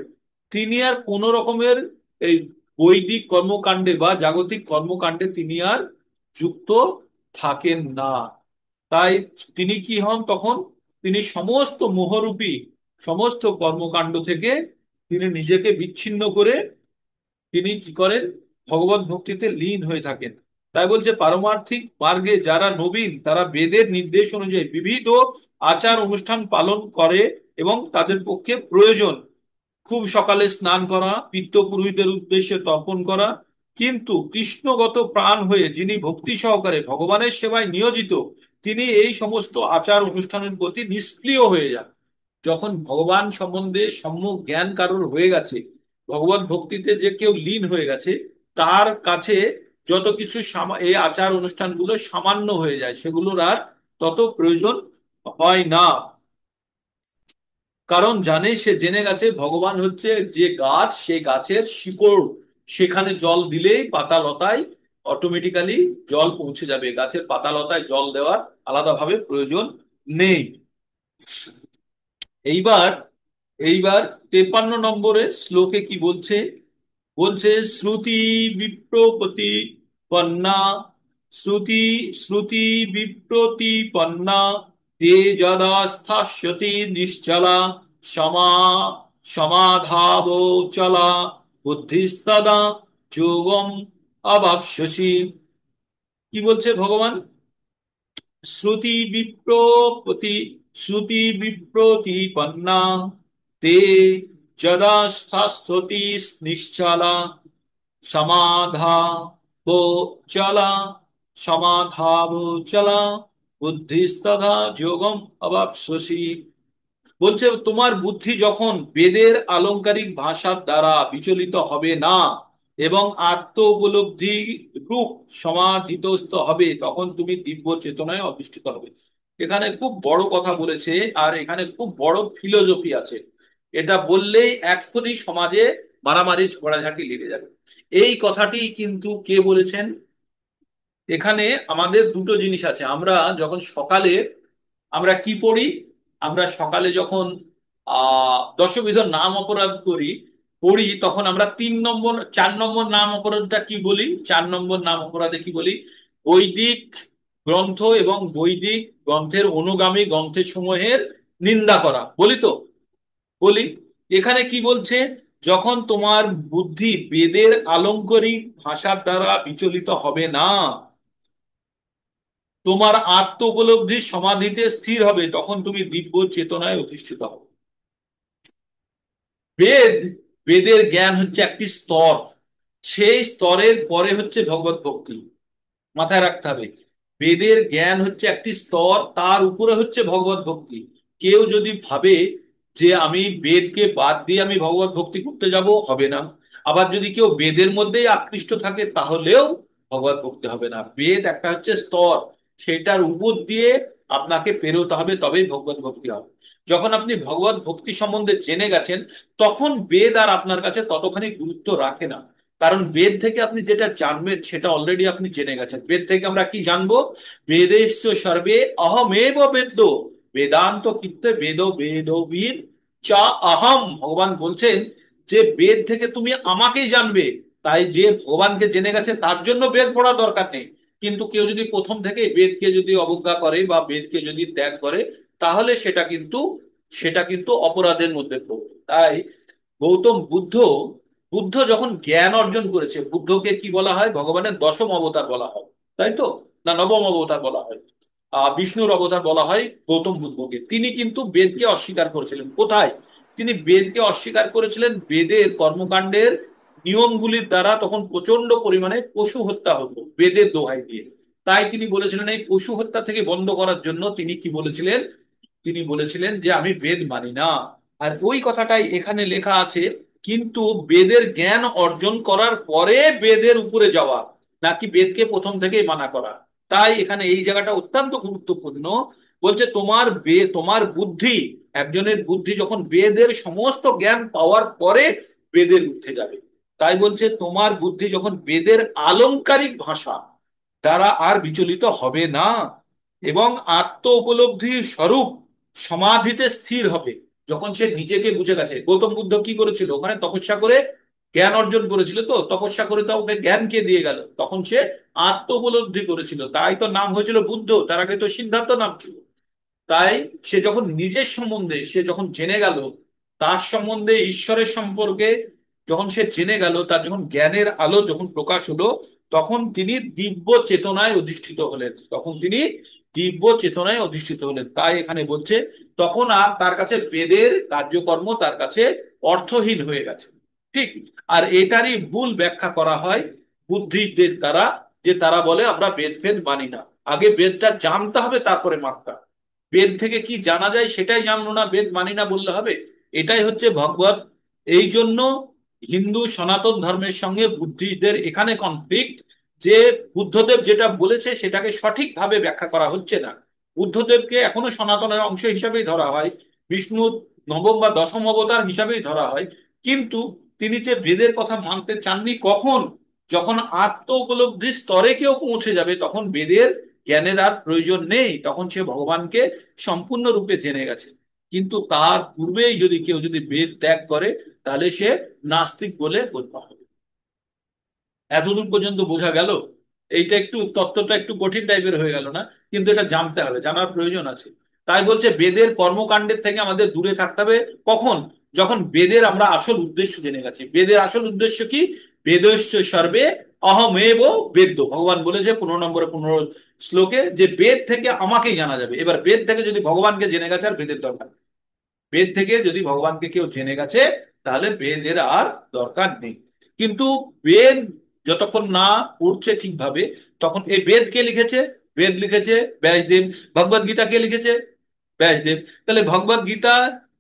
তিনি আর কোনো রকমের এই বৈদিক কর্মকাণ্ডে বা জাগতিক কর্মকাণ্ডে তিনি আর যুক্ত থাকেন না। তাই তিনি কি হন তখন? তিনি সমস্ত মোহরূপী সমস্ত কর্মকাণ্ড থেকে তিনি নিজেকে বিচ্ছিন্ন করে তিনি কি করেন? ভগবত ভক্তিতে লীন হয়ে থাকেন। তাই বলছে, পারমার্থিক মার্গে যারা নবীন, তারা বেদের নির্দেশ অনুযায়ী বিবিধ আচার অনুষ্ঠান পালন করে এবং তাদের পক্ষে প্রয়োজন খুব সকালে স্নান করা, পিতৃপুরুষদের উদ্দেশ্যে তর্পণ করা। কিন্তু কৃষ্ণগত প্রাণ হয়ে যিনি ভক্তি সহকারে ভগবানের সেবায় নিয়োজিত, তিনি এই সমস্ত আচার অনুষ্ঠানের প্রতি নিষ্ক্রিয় হয়ে যান। যখন ভগবান সম্বন্ধে সম্যক জ্ঞান কারোর হয়ে গেছে, ভগবত ভক্তিতে যে কেউ লীন হয়ে গেছে, তার কাছে যত কিছু এই আচার অনুষ্ঠানগুলো সামান্য হয়ে যায়, সেগুলোর আর তত প্রয়োজন হয় না। কারণ জানে, সে জেনে গেছে ভগবান হচ্ছে যে গাছ, সেই গাছের শিকড়, সেখানে জল দিলেই পাতা লতায় অটোমেটিক্যালি জল পৌঁছে যাবে, গাছের পাতা লতায় জল দেওয়ার আলাদাভাবে প্রয়োজন নেই। এইবার এইবার 53 নম্বরের শ্লোকে কি বলছে? বলছে, শ্রুতি বিপ্রতিপন্না, শ্রুতি শ্রুতি বিপ্রতিপন্না তে যদা স্থাস্যতি নিশ্চলা সমা সমাধাবচলা বুদ্ধিস্তদা যোগম অবাপ্স্যসি। কি বলছে ভগবান? শ্রুতি বিপ্রতি শ্রুতি বিপ্রতিপন্না তে যদা শাশ্বতী নিশ্চলা সমাধাবচলা সমাধাবচলা বুদ্ধিস্তথা যোগম অবাপ্স্যসি। বলছে, তোমার বুদ্ধি যখন বেদের আলংকারিক ভাষার দ্বারা বিচলিত হবে না এবং আত্ম উপলব্ধি রূপ সমাধিতস্থ হবে, তখন তুমি দিব্য চেতনায় অধিষ্ঠিত হবে। এখানে খুব বড় কথা বলেছে, আর এখানে খুব বড় ফিলোসফি আছে। এটা বললেই এক্ষুনি সমাজে মারামারি ঝগড়াঝাটি লেগে যাবে। এই কথাটি কিন্তু কে বলেছেন? এখানে আমাদের দুটো জিনিস আছে। আমরা যখন সকালে আমরা কি পড়ি? আমরা সকালে যখন দশবিধ নাম অপরাধ করি, পড়ি তখন আমরা 3 নম্বর 4 নম্বর নাম অপরাধটা কি বলি, 4 নম্বর নাম অপরাধে কি বলি? বৈদিক গ্রন্থ এবং বৈদিক গ্রন্থের অনুগামী গ্রন্থের সমূহের নিন্দা করা, বলি তো? বলি। এখানে কি বলছে? যখন তোমার বুদ্ধি বেদের আলংকারিক ভাষার দ্বারা বিচলিত হবে না, তোমার আত্ম উপলব্ধি সমাধিতে স্থির হবে, তখন তুমি দিব্য চেতনায় অধিষ্ঠিত হবে। বেদ, বেদের জ্ঞান হচ্ছে একটি স্তর, সেই স্তরের পরে হচ্ছে ভগবত ভক্তি। মাথায় রাখতে হবে, বেদের জ্ঞান হচ্ছে একটি স্তর, তার উপরে হচ্ছে ভগবত ভক্তি। কেউ যদি ভাবে যে আমি বেদকে বাদ দিয়ে আমি ভগবত ভক্তি করতে যাব, হবে না। আবার যদি কেউ বেদের মধ্যেই আকৃষ্ট থাকে, তাহলেও ভগবত ভক্তি হবে না। বেদ একটা হচ্ছে স্তর, সেটার উপর দিয়ে আপনাকে পেরোতে হবে, তবেই ভগবত ভক্তি হবে। যখন আপনি ভগবত ভক্তি সম্বন্ধে জেনে গেছেন, তখন বেদ আর আপনার কাছে ততখানি গুরুত্ব রাখে না। কারণ বেদ থেকে আপনি যেটা জানবেন সেটা অলরেডি আপনি জেনে গেছেন। বেদ থেকে আমরা কি জানবো? বেদেশ্চ সর্বে অহমেব বেদ্য, বেদান্ত কীর্তে বেদ বেদবিদ চা অহম। ভগবান বলছেন যে বেদ থেকে তুমি আমাকেই জানবে। তাই যে ভগবানকে জেনে গেছে তার জন্য বেদ পড়ার দরকার নেই। কিন্তু কেউ যদি প্রথম থেকে বেদকে যদি অবজ্ঞা করে বা বেদকে যদি ত্যাগ করে, তাহলে সেটা কিন্তু অপরাধের মধ্যে পড়বে। তাই গৌতম বুদ্ধ, বুদ্ধ যখন জ্ঞান অর্জন করেছে, বুদ্ধকে কি বলা হয়? ভগবানের দশম অবতার বলা হয়, তাই তো? না নবম অবতার বলা হয়? বিষ্ণুর অবতার বলা হয় গৌতম বুদ্ধকে। তিনি কিন্তু বেদকে অস্বীকার করেছিলেন। কোথায় তিনি বেদকে অস্বীকার করেছিলেন? বেদের কর্মকাণ্ডের নিয়মগুলির দ্বারা তখন প্রচন্ড পরিমাণে পশু হত্যা হতো বেদের দোহাই দিয়ে। তাই তিনি বলেছিলেন এই পশু হত্যা থেকে বন্ধ করার জন্য তিনি কি বলেছিলেন? তিনি বলেছিলেন যে আমি বেদ মানি না। আর ওই কথাটাই এখানে লেখা আছে। কিন্তু বেদের জ্ঞান অর্জন করার পরে বেদের উপরে যাওয়া, নাকি বেদকে প্রথম থেকেই মানা করা। তাই এখানে এই জায়গাটা অত্যন্ত গুরুত্বপূর্ণ। বলছে তোমার বুদ্ধি, একজনের বুদ্ধি যখন বেদের সমস্ত জ্ঞান পাওয়ার পরে বেদের উঠে যাবে। তাই বলছে তোমার বুদ্ধি যখন বেদের আলংকারিক ভাষা দ্বারা আর বিচলিত হবে না, এবং আত্ম উপলব্ধির স্বরূপ সমাধিতে স্থির হবে। যখন সে নিজেকে বুঝে গেছে। গৌতম বুদ্ধ কি করেছিল? ওখানে তপস্যা করে জ্ঞান অর্জন করেছিল। তো তপস্যা করে তো ওকে জ্ঞান কে দিয়ে গেল? তখন সে আত্ম উপলব্ধি করেছিল, তাই তো নাম হয়েছিল বুদ্ধ। তার আগে তো সিদ্ধার্থ নাম ছিল। তাই সে যখন নিজের সম্বন্ধে সে যখন জেনে গেল, তার সম্বন্ধে ঈশ্বরের সম্পর্কে যখন সে জেনে গেল, তার যখন জ্ঞানের আলো যখন প্রকাশ হলো, তখন তিনি দিব্য চেতনায় অধিষ্ঠিত হলেন। তখন তিনি দিব্য চেতনায় অধিষ্ঠিত হলেন। তাই এখানে বলছে তখন আর তার কাছে বেদের কার্যকর্ম তার কাছে অর্থহীন হয়ে গেছে। ঠিক। আর এটারই ভুল ব্যাখ্যা করা হয় বুদ্ধিস্টদের দ্বারা, যে তারা বলে আমরা বেদ ফেদ মানি না। আগে বেদটা জানতে হবে, তারপরে মানতে হবে। বেদ থেকে কি জানা যায় সেটাই জানলো না, বেদ মানি না বললে হবে? এটাই হচ্ছে ভগবত। এই জন্য হিন্দু সনাতন ধর্মের সঙ্গে বুদ্ধিস্টদের এখানে কনফ্লিক্ট, যে বুদ্ধদেব যেটা বলেছে সেটাকে সঠিকভাবে ব্যাখ্যা করা হচ্ছে না। বুদ্ধদেবকে এখনো সনাতনের অংশ হিসাবেই ধরা হয়, বিষ্ণু নবম বা দশম অবতার হিসাবেই ধরা হয়। কিন্তু তিনি যে বেদের কথা মানতে চাননি, কখন? যখন আত্ম উপলব্ধির স্তরে কেউ পৌঁছে যাবে, তখন বেদের জ্ঞানের আর প্রয়োজন নেই, তখন সে ভগবানকে সম্পূর্ণরূপে জেনে গেছে। কিন্তু তার পূর্বেই যদি কেউ যদি বেদ ত্যাগ করে, তাহলে সে নাস্তিক বলে গণ্য হবে। এতদূর পর্যন্ত বোঝা গেল? এইটা একটু তত্ত্বটা একটু কঠিন টাইপের হয়ে গেল না? কিন্তু এটা জানতে হবে, জানার প্রয়োজন আছে। তাই বলছে বেদের কর্মকাণ্ডের থেকে আমাদের দূরে থাকতে হবে। কখন? যখন বেদের আমরা আসল উদ্দেশ্য জেনে গেছি। বেদের আসল উদ্দেশ্য কি? বেদস্য সর্বে অহমেব বেদ্য। ভগবান বলেছে 15 নম্বরে 15 শ্লোকে যে বেদ থেকে আমাকেই জানা যাবে। এবার বেদ থেকে যদি ভগবানকে জেনে গেছে, আর বেদের দরকার নেই। বেদ থেকে যদি ভগবানকে কেউ জেনে গেছে, তাহলে বেদের আর দরকার নেই। কিন্তু বেদ যতক্ষণ না পড়ছে ঠিকভাবে, তখন এই বেদ কে লিখেছে? বেদ লিখেছে ব্যাসদেব। ভগবদ গীতা কে লিখেছে? ব্যাসদেব। তাহলে ভগবদ গীতা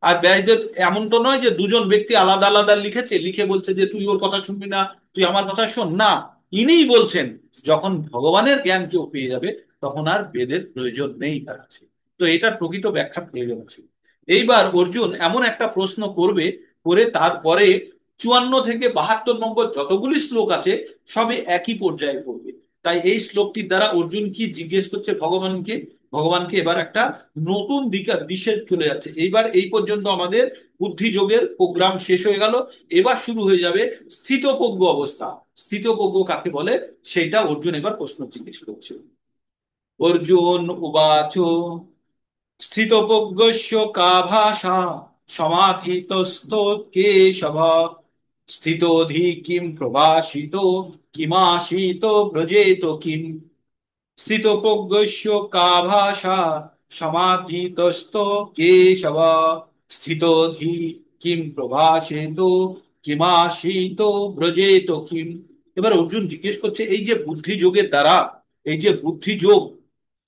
আর ব্যাসদেব এমন তো নয় যে দুজন ব্যক্তি আলাদা আলাদা লিখেছে, লিখে বলছে যে তুই ওর কথা শুনবি না, তুই আমার কথা শোন না। ইনিই বলছেন যখন ভগবানের জ্ঞান কেউ পেয়ে যাবে, তখন আর বেদের প্রয়োজন নেই তার কাছে। তো এটার প্রকৃত ব্যাখ্যা প্রয়োজন আছে। এইবার অর্জুন এমন একটা প্রশ্ন করবে, করে তারপরে 54 থেকে 72 নম্বর যতগুলি শ্লোক আছে সবই একই পর্যায়ে পড়বে। তাই এই শ্লোকটির দ্বারা অর্জুন কি জিজ্ঞেস করছে ভগবানকে, ভগবানকে এবার একটা নতুন দিশে চলে যাচ্ছে। এইবার এই পর্যন্ত আমাদের বুদ্ধি যোগের প্রোগ্রাম শেষ হয়ে গেল। এবার শুরু হয়ে যাবে স্থিতপ্রজ্ঞ অবস্থা। স্থিতপ্রজ্ঞ কাকে বলে সেইটা অর্জুন এবার প্রশ্ন জিজ্ঞেস করছে। অর্জুন উবাচ স্থিতপ্রজ্ঞস্য কা ভাষা সমাধিতস্থো কেশব স্থিতোধি কিম প্রভাষিতো কিমাশিতো ব্রজেত কিম। স্থিতপ্রজ্ঞস্য কা ভাষা সমাধিতস্থ কেশব স্থিতোধি কিম প্রভাষেত কিমাসিত ব্রজেত কিম। এবার অর্জুন জিজ্ঞেস করছে এই যে বুদ্ধি যোগের দ্বারা, এই যে বুদ্ধি যোগ,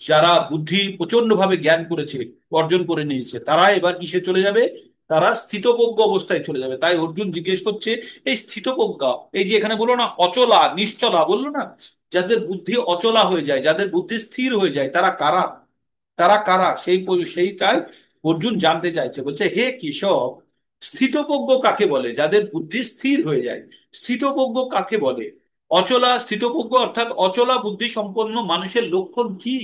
যারা বুদ্ধি প্রচন্ড ভাবে জ্ঞান করেছে, অর্জন করে নিয়েছে, তারা এবার কিসে চলে যাবে? তারা স্থিতপ্রজ্ঞ অবস্থায় চলে যাবে। তাই অর্জুন জিজ্ঞেস করছে এই স্থিতপ্রজ্ঞা, এই যে এখানে বললো না অচলা নিশ্চলা, বললো না, যাদের বুদ্ধি অচলা হয়ে যায়, যাদের বুদ্ধি স্থির হয়ে যায়, তারা কারা? তারা কারা সেইটাই অর্জুন জানতে চাইছে। বলছে হে কেশব, স্থিতপ্রজ্ঞ কাকে বলে? যাদের বুদ্ধি স্থির হয়ে যায়, স্থিতপ্রজ্ঞ কাকে বলে? অচলা স্থিতপ্রজ্ঞ অর্থাৎ অচলা বুদ্ধি সম্পন্ন মানুষের লক্ষণ কি?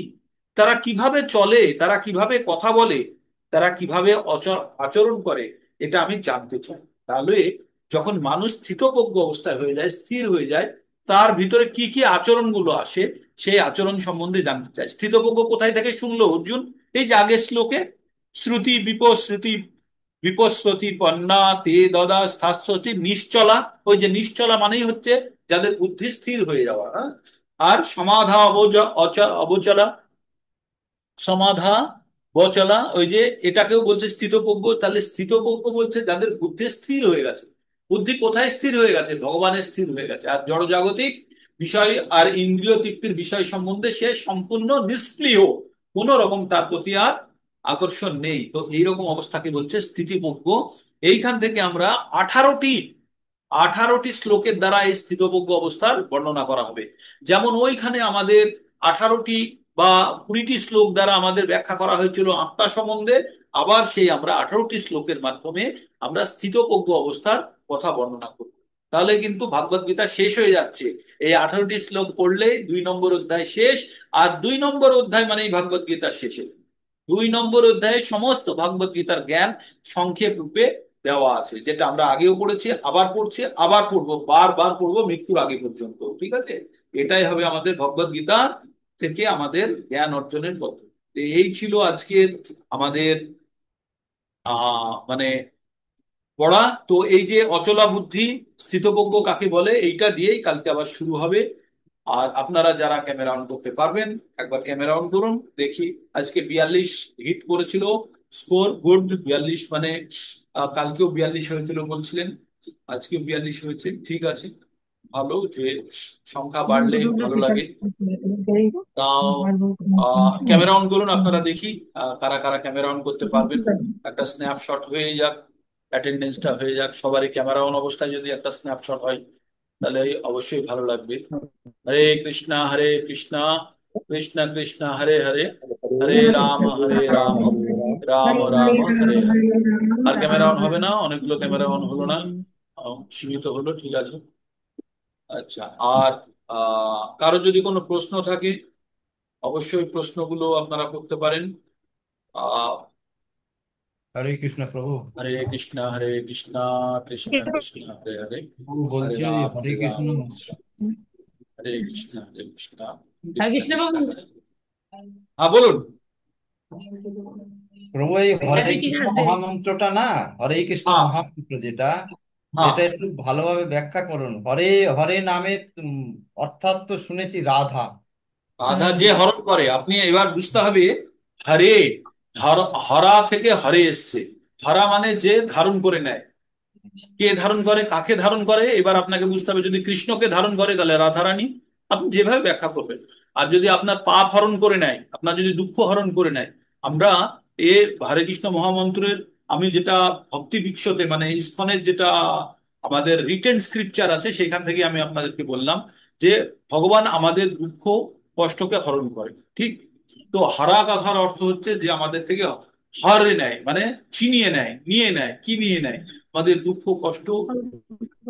তারা কিভাবে চলে, তারা কিভাবে কথা বলে, তারা কিভাবে আচরণ করে, এটা আমি জানতে চাই। তাহলে যখন মানুষ স্থিতপ্রজ্ঞ অবস্থায় হয়ে যায়, স্থির হয়ে যায়, তার ভিতরে কি কি আচরণগুলো আসে, সেই আচরণ সম্বন্ধে জানতে চাই। স্থিতপ্রজ্ঞ কোথায় থেকে শুনলো অর্জুন? এই যে আগের শ্লোকে, শ্রুতি বিপশ্রুতি বিপশ্রুতি পন্না তে দদা স্থাশ্রতি নিশ্চলা। ওই যে নিশ্চলা মানেই হচ্ছে যাদের বুদ্ধি স্থির হয়ে যাওয়া, হ্যাঁ? আর সমাধা অবচলা, সমাধা বচলা, ওই যে এটাকেও বলছে স্থিতপ্রজ্ঞ। তাহলে স্থিতপ্রজ্ঞ বলছে যাদের বুদ্ধি স্থির হয়ে গেছে। বুদ্ধি কোথায় স্থির হয়ে গেছে? ভগবানে স্থির হয়ে গেছে। আর জড়জাগতিক বিষয় আর ইন্দ্রিয় তৃপ্তির বিষয় সম্বন্ধে সে সম্পূর্ণ নিষ্ক্রিয়, কোন রকম তার প্রতি আর আকর্ষণ নেই। তো এইরকম অবস্থাকে বলছে স্থিতিপ্রজ্ঞ। এইখান থেকে আমরা 18টি 18টি শ্লোকের দ্বারা এই স্থিতপ্রজ্ঞ অবস্থার বর্ণনা করা হবে। যেমন ওইখানে আমাদের 18টি বা 20টি শ্লোক দ্বারা আমাদের ব্যাখ্যা করা হয়েছিল আত্মা সম্বন্ধে, আবার সেই আমরা 18টি শ্লোকের মাধ্যমে আমরা স্থিতপ্রজ্ঞ অবস্থার কথা বর্ণনা করব। তাহলে কিন্তু ভাগবত গীতা শেষ হয়ে যাচ্ছে। এই 18টি শ্লোক পড়লে 2 নম্বর অধ্যায় শেষ। আর 2 নম্বর অধ্যায় মানেই ভাগবত গীতা শেষে। 2 নম্বর অধ্যায়ে সমস্ত ভাগবত গীতার জ্ঞান সংক্ষেপ রূপে দেওয়া আছে, যেটা আমরা আগেও পড়েছি, আবার পড়ছি, আবার পড়বো, বারবার পড়বো মৃত্যুর আগে পর্যন্ত। ঠিক আছে? এটাই হবে আমাদের ভগবত গীতা থেকে আমাদের জ্ঞান অর্জনের পদ্ধতি। তো এই ছিল আজকের আমাদের মানে পড়া। তো এই যে অচলা বুদ্ধি, স্থিতপ্রজ্ঞ কাকে বলে, এইটা দিয়েই কালকে আবার শুরু হবে। আর আপনারা যারা ক্যামেরা অন করতে পারবেন একবার ক্যামেরা অন করুন, দেখি। আজকে 42 হিট করেছিল স্কোর, গুড। 42 মানে কালকেও 42 হয়েছিল বলছিলেন, আজকেও 42 হয়েছে, ঠিক আছে। ভালো যে সংখ্যা বাড়লে ভালো লাগে। তাও ক্যামেরা অন করুন আপনারা, দেখি কারা কারা ক্যামেরা অন করতে পারবেন। একটা স্ন্যাপশট হয়ে যাক, অ্যাটেন্ডেন্সটা হয়ে যাক সবারই। ক্যামেরা অন অবস্থায় যদি একটা স্ন্যাপশট হয় তাহলে অবশ্যই ভালো লাগবে। হরে কৃষ্ণা হরে কৃষ্ণা কৃষ্ণ কৃষ্ণ হরে হরে, হরে রাম রাম রাম হরে হরে। আর ক্যামেরা অন হবে না, অনেকগুলো ক্যামেরা অন হলো না, সীমিত হলো, ঠিক আছে। আচ্ছা। আর কারো যদি কোনো প্রশ্ন থাকে অবশ্যই প্রশ্নগুলো আপনারা করতে পারেন। আহ হরে কৃষ্ণ প্রভু। হরে কৃষ্ণ কৃষ্ণ কৃষ্ণ হরে হরে, ও হরে বলছিল যে রাম হরে রাম কৃষ্ণ। হরে কৃষ্ণ হরে কৃষ্ণ কৃষ্ণ কৃষ্ণ বাবু। হরে। হ্যাঁ বলুন। প্রভু এই হরে হরে কৃষ্ণ কৃষ্ণ হরে। মহামন্ত্রটা না, হরে কৃষ্ণ হ্যাঁ মহামন্ত্র যেটা, হ্যাঁ। এটা একটু ভালোভাবে ব্যাখ্যা করুন। হরে হরে নামে অর্থাৎ তো শুনেছি রাধা। আধা যে হরণ করে, আপনি এবার বুঝতে হবে হরে, হরা থেকে হরে এসছে। হরা মানে যে ধারণ করে নেয়। কে ধারণ করে, কাকে ধারণ করে, এবার আপনাকে বুঝতে হবে। যদি কৃষ্ণকে ধারণ করে তাহলে রাধারানী, আপনি যেভাবে ব্যাখ্যা করবেন। আর যদি আপনার পাপ হরণ করে নেয়, আপনার যদি দুঃখ হরণ করে নেয়, আমরা এ হরে কৃষ্ণ মহামন্ত্রের, আমি যেটা ভক্তি বিশ্বতে মানে ইসকনের যেটা আমাদের রিটেন স্ক্রিপচার আছে সেখান থেকে আমি আপনাদেরকে বললাম যে ভগবান আমাদের দুঃখ কষ্টকে হরণ করে। ঠিক? তো হরা কথার অর্থ হচ্ছে যে আমাদের থেকে হরে নেয়, মানে ছিনিয়ে নেয়, নিয়ে নেয়। কি নিয়ে নেয়? আমাদের দুঃখ কষ্ট,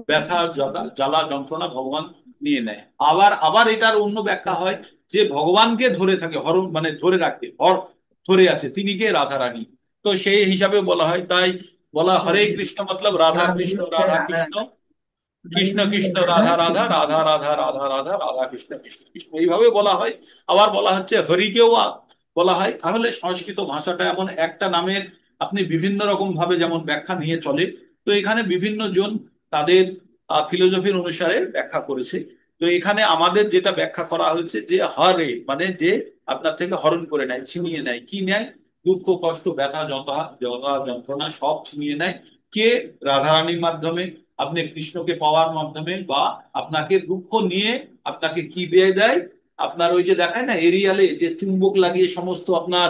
ব্যথা, জ্বালা যন্ত্রণা ভগবান নিয়ে নেয়। আবার আবার এটার অন্য ব্যাখ্যা হয় যে ভগবানকে ধরে থাকে, হরণ মানে ধরে রাখে, ধরে আছে, তিনি কে? রাধারানী। তো সেই হিসাবে বলা হয়, তাই বলা হরে কৃষ্ণ মতলব রাধা কৃষ্ণ, রাধা কৃষ্ণ, কৃষ্ণ কৃষ্ণ রাধা রাধা, রাধা রাধা, রাধা রাধা, রাধা কৃষ্ণ কৃষ্ণ কৃষ্ণ, এইভাবে বলা হয়। আবার বলা হচ্ছে হরিকেও বলা হয়। তাহলে সংস্কৃত ভাষাটা এমন একটা নামের আপনি বিভিন্ন রকম ভাবে যেমন ব্যাখ্যা নিয়ে চলে। তো এখানে বিভিন্ন জন তাদের ফিলোসফির অনুসারে ব্যাখ্যা করেছে। তো এখানে আমাদের যেটা ব্যাখ্যা করা হয়েছে যে হরে মানে যে আপনার থেকে হরণ করে নেয়, ছিনিয়ে নেয়। কি নেয়? দুঃখ কষ্ট ব্যথা যন্ত্রণা সব ছিনিয়ে নেয়। কে? রাধারানীর মাধ্যমে। আপনি কৃষ্ণকে পাওয়ার মাধ্যমে, বা আপনাকে দুঃখ নিয়ে আপনাকে কি দিয়ে দেয়? আপনার ওই যে দেখায় না এরিয়ালে যে চুম্বক লাগিয়ে সমস্ত আপনার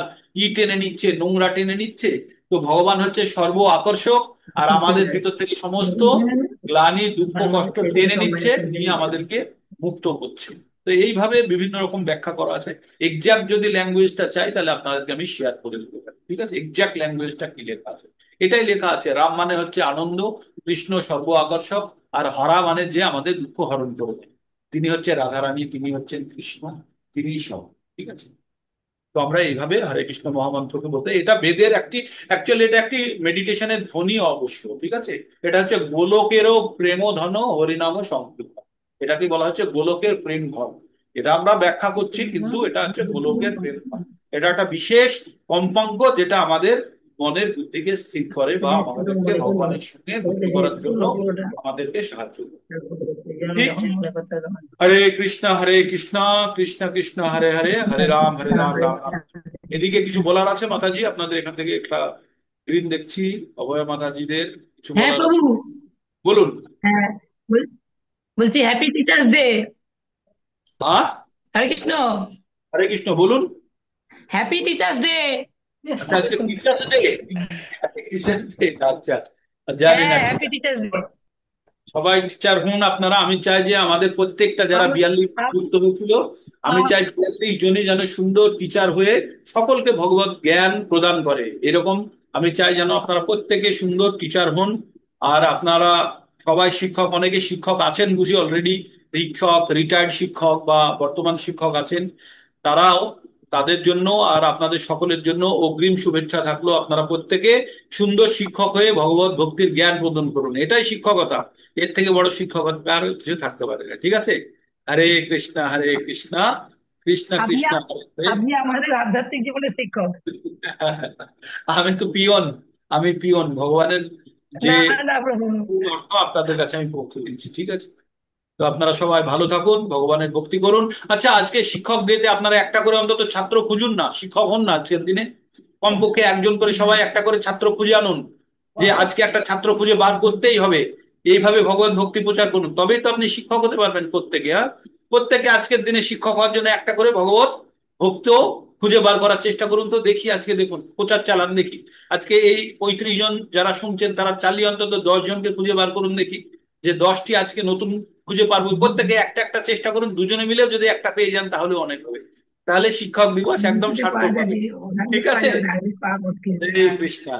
টেনে নিচ্ছে, নোংরা টেনে নিচ্ছে। তো ভগবান হচ্ছে সর্ব আকর্ষক, আর আমাদের ভিতর থেকে সমস্ত গ্লানি দুঃখ কষ্ট টেনে নিচ্ছে, নিয়ে আমাদেরকে মুক্ত করছে। তো এইভাবে বিভিন্ন রকম ব্যাখ্যা করা আছে। এক্সাক্ট যদি ল্যাঙ্গুয়েজটা চাই তাহলে আপনাদেরকে আমি শেয়ার করে দিতে পারি, ঠিক আছে? এক্সাক্ট ল্যাঙ্গুয়েজটা কি লেখা আছে, এটাই লেখা আছে। রাম মানে হচ্ছে আনন্দ, কৃষ্ণ সর্ব আকর্ষক, আর হরা মানে যে আমাদের দুঃখ হরণ করে দেয়। তিনি হচ্ছে রাধারানী, তিনি হচ্ছেন কৃষ্ণ, তিনি সব। ঠিক আছে? তো আমরা এইভাবে হরে কৃষ্ণ মহামন্ত্রকে বলতে, এটা বেদের একটি, অ্যাকচুয়ালি এটা একটি মেডিটেশনের ধ্বনি অবশ্য। ঠিক আছে? এটা হচ্ছে গোলকেরও প্রেম ধন হরিনাম সংকীর্তন। এটাকে বলা হচ্ছে গোলকের প্রেম ধন। এটা আমরা ব্যাখ্যা করছি, কিন্তু এটা হচ্ছে গোলকের প্রেম ধন। এটা একটা বিশেষ কম্পাঙ্ক যেটা আমাদের মনের বুদ্ধিকে স্থির করে, বা আমাদেরকে ভগবানের সঙ্গে ভক্তি করার জন্য আমাদেরকে সাহায্য করে। ঠিক। হরে কৃষ্ণ কৃষ্ণ কৃষ্ণ হরে হরে, হরে রাম রাম রাম। এদিকে কিছু বলার আছে মাতাজি? আপনাদের এখান থেকে একটা গ্রিন দেখছি, অভয় মাতাজিদের কিছু হ্যাঁ বলার প্রভু। আছে, বলুন। হ্যাঁ, বলছি হ্যাপি টিচার্স ডে। হ্যাঁ, হরে কৃষ্ণ। হরে কৃষ্ণ, বলুন। Happy teachers day. আচ্ছা, আজকে টিচার ডে। টিচার ডে, আচ্ছা। জানি হ্যাঁ, না, ঠিক হ্যাপি আছে। Teachers day. সবাই টিচার হন আপনারা। আমি চাই যে আমাদের প্রত্যেকটা যারা আমি 42 যুক্ত হয়েছিল, আমি চাই 42 জনই যেন সুন্দর টিচার হয়ে সকলকে ভগবত জ্ঞান প্রদান করে, এরকম আমি চাই যেন আপনারা প্রত্যেকে সুন্দর টিচার হন। আর আপনারা সবাই শিক্ষক, অনেকে শিক্ষক আছেন বুঝি অলরেডি, শিক্ষক, রিটায়ার্ড শিক্ষক বা বর্তমান শিক্ষক আছেন, তারাও, তাদের জন্য আর আপনাদের সকলের জন্য অগ্রিম শুভেচ্ছা থাকলো। আপনারা প্রত্যেকে সুন্দর শিক্ষক হয়ে ভগবত ভক্তির জ্ঞান প্রদান করুন, এটাই শিক্ষকতা। এর থেকে বড় শিক্ষকতা আর কিছু থাকতে পারে না। ঠিক আছে? হরে কৃষ্ণ কৃষ্ণ আপনি কৃষ্ণ হরে হরে। আপনি আমাদের আধ্যাত্মিক জীবনের শিক্ষক। আমি তো পিয়ন, আমি পিয়ন ভগবানের যে না, না প্রভু। মূল অর্থ আপনাদের কাছে আমি পৌঁছে দিচ্ছি। ঠিক আছে? তো আপনারা সবাই ভালো থাকুন, ভগবানের ভক্তি করুন। আচ্ছা, আজকে শিক্ষক ডেতে আপনারা একটা করে অন্তত ছাত্র খুঁজুন না, শিক্ষক হন না আজকের দিনে। কমপক্ষে একজন করে সবাই একটা করে ছাত্র খুঁজে আনুন, যে আজকে একটা ছাত্র খুঁজে বার করতেই হবে। এইভাবে ভগবান ভক্তি প্রচার করুন, তবেই তো আপনি শিক্ষক হতে পারবেন প্রত্যেকে। হ্যাঁ, প্রত্যেকে আজকের দিনে শিক্ষক হওয়ার জন্য একটা করে ভগবত ভক্ত খুঁজে বার করার চেষ্টা করুন। তো দেখি আজকে, দেখুন প্রচার চালান দেখি। আজকে এই 35 জন যারা শুনছেন তারা চালিয়ে অন্তত 10 জনকে খুঁজে বার করুন দেখি, যে 10টি আজকে নতুন খুঁজে পারবো। প্রত্যেকে একটা একটা চেষ্টা করুন, দুজনে মিলেও যদি একটা পেয়ে যান তাহলে অনেক হবে। তাহলে শিক্ষক দিবস একদম পাওয়া সার্থক হবে। যাবে, ওখানে ঠিক পাওয়া আছে? যাবে, পাওয়া মুশকিল। হরে কৃষ্ণা।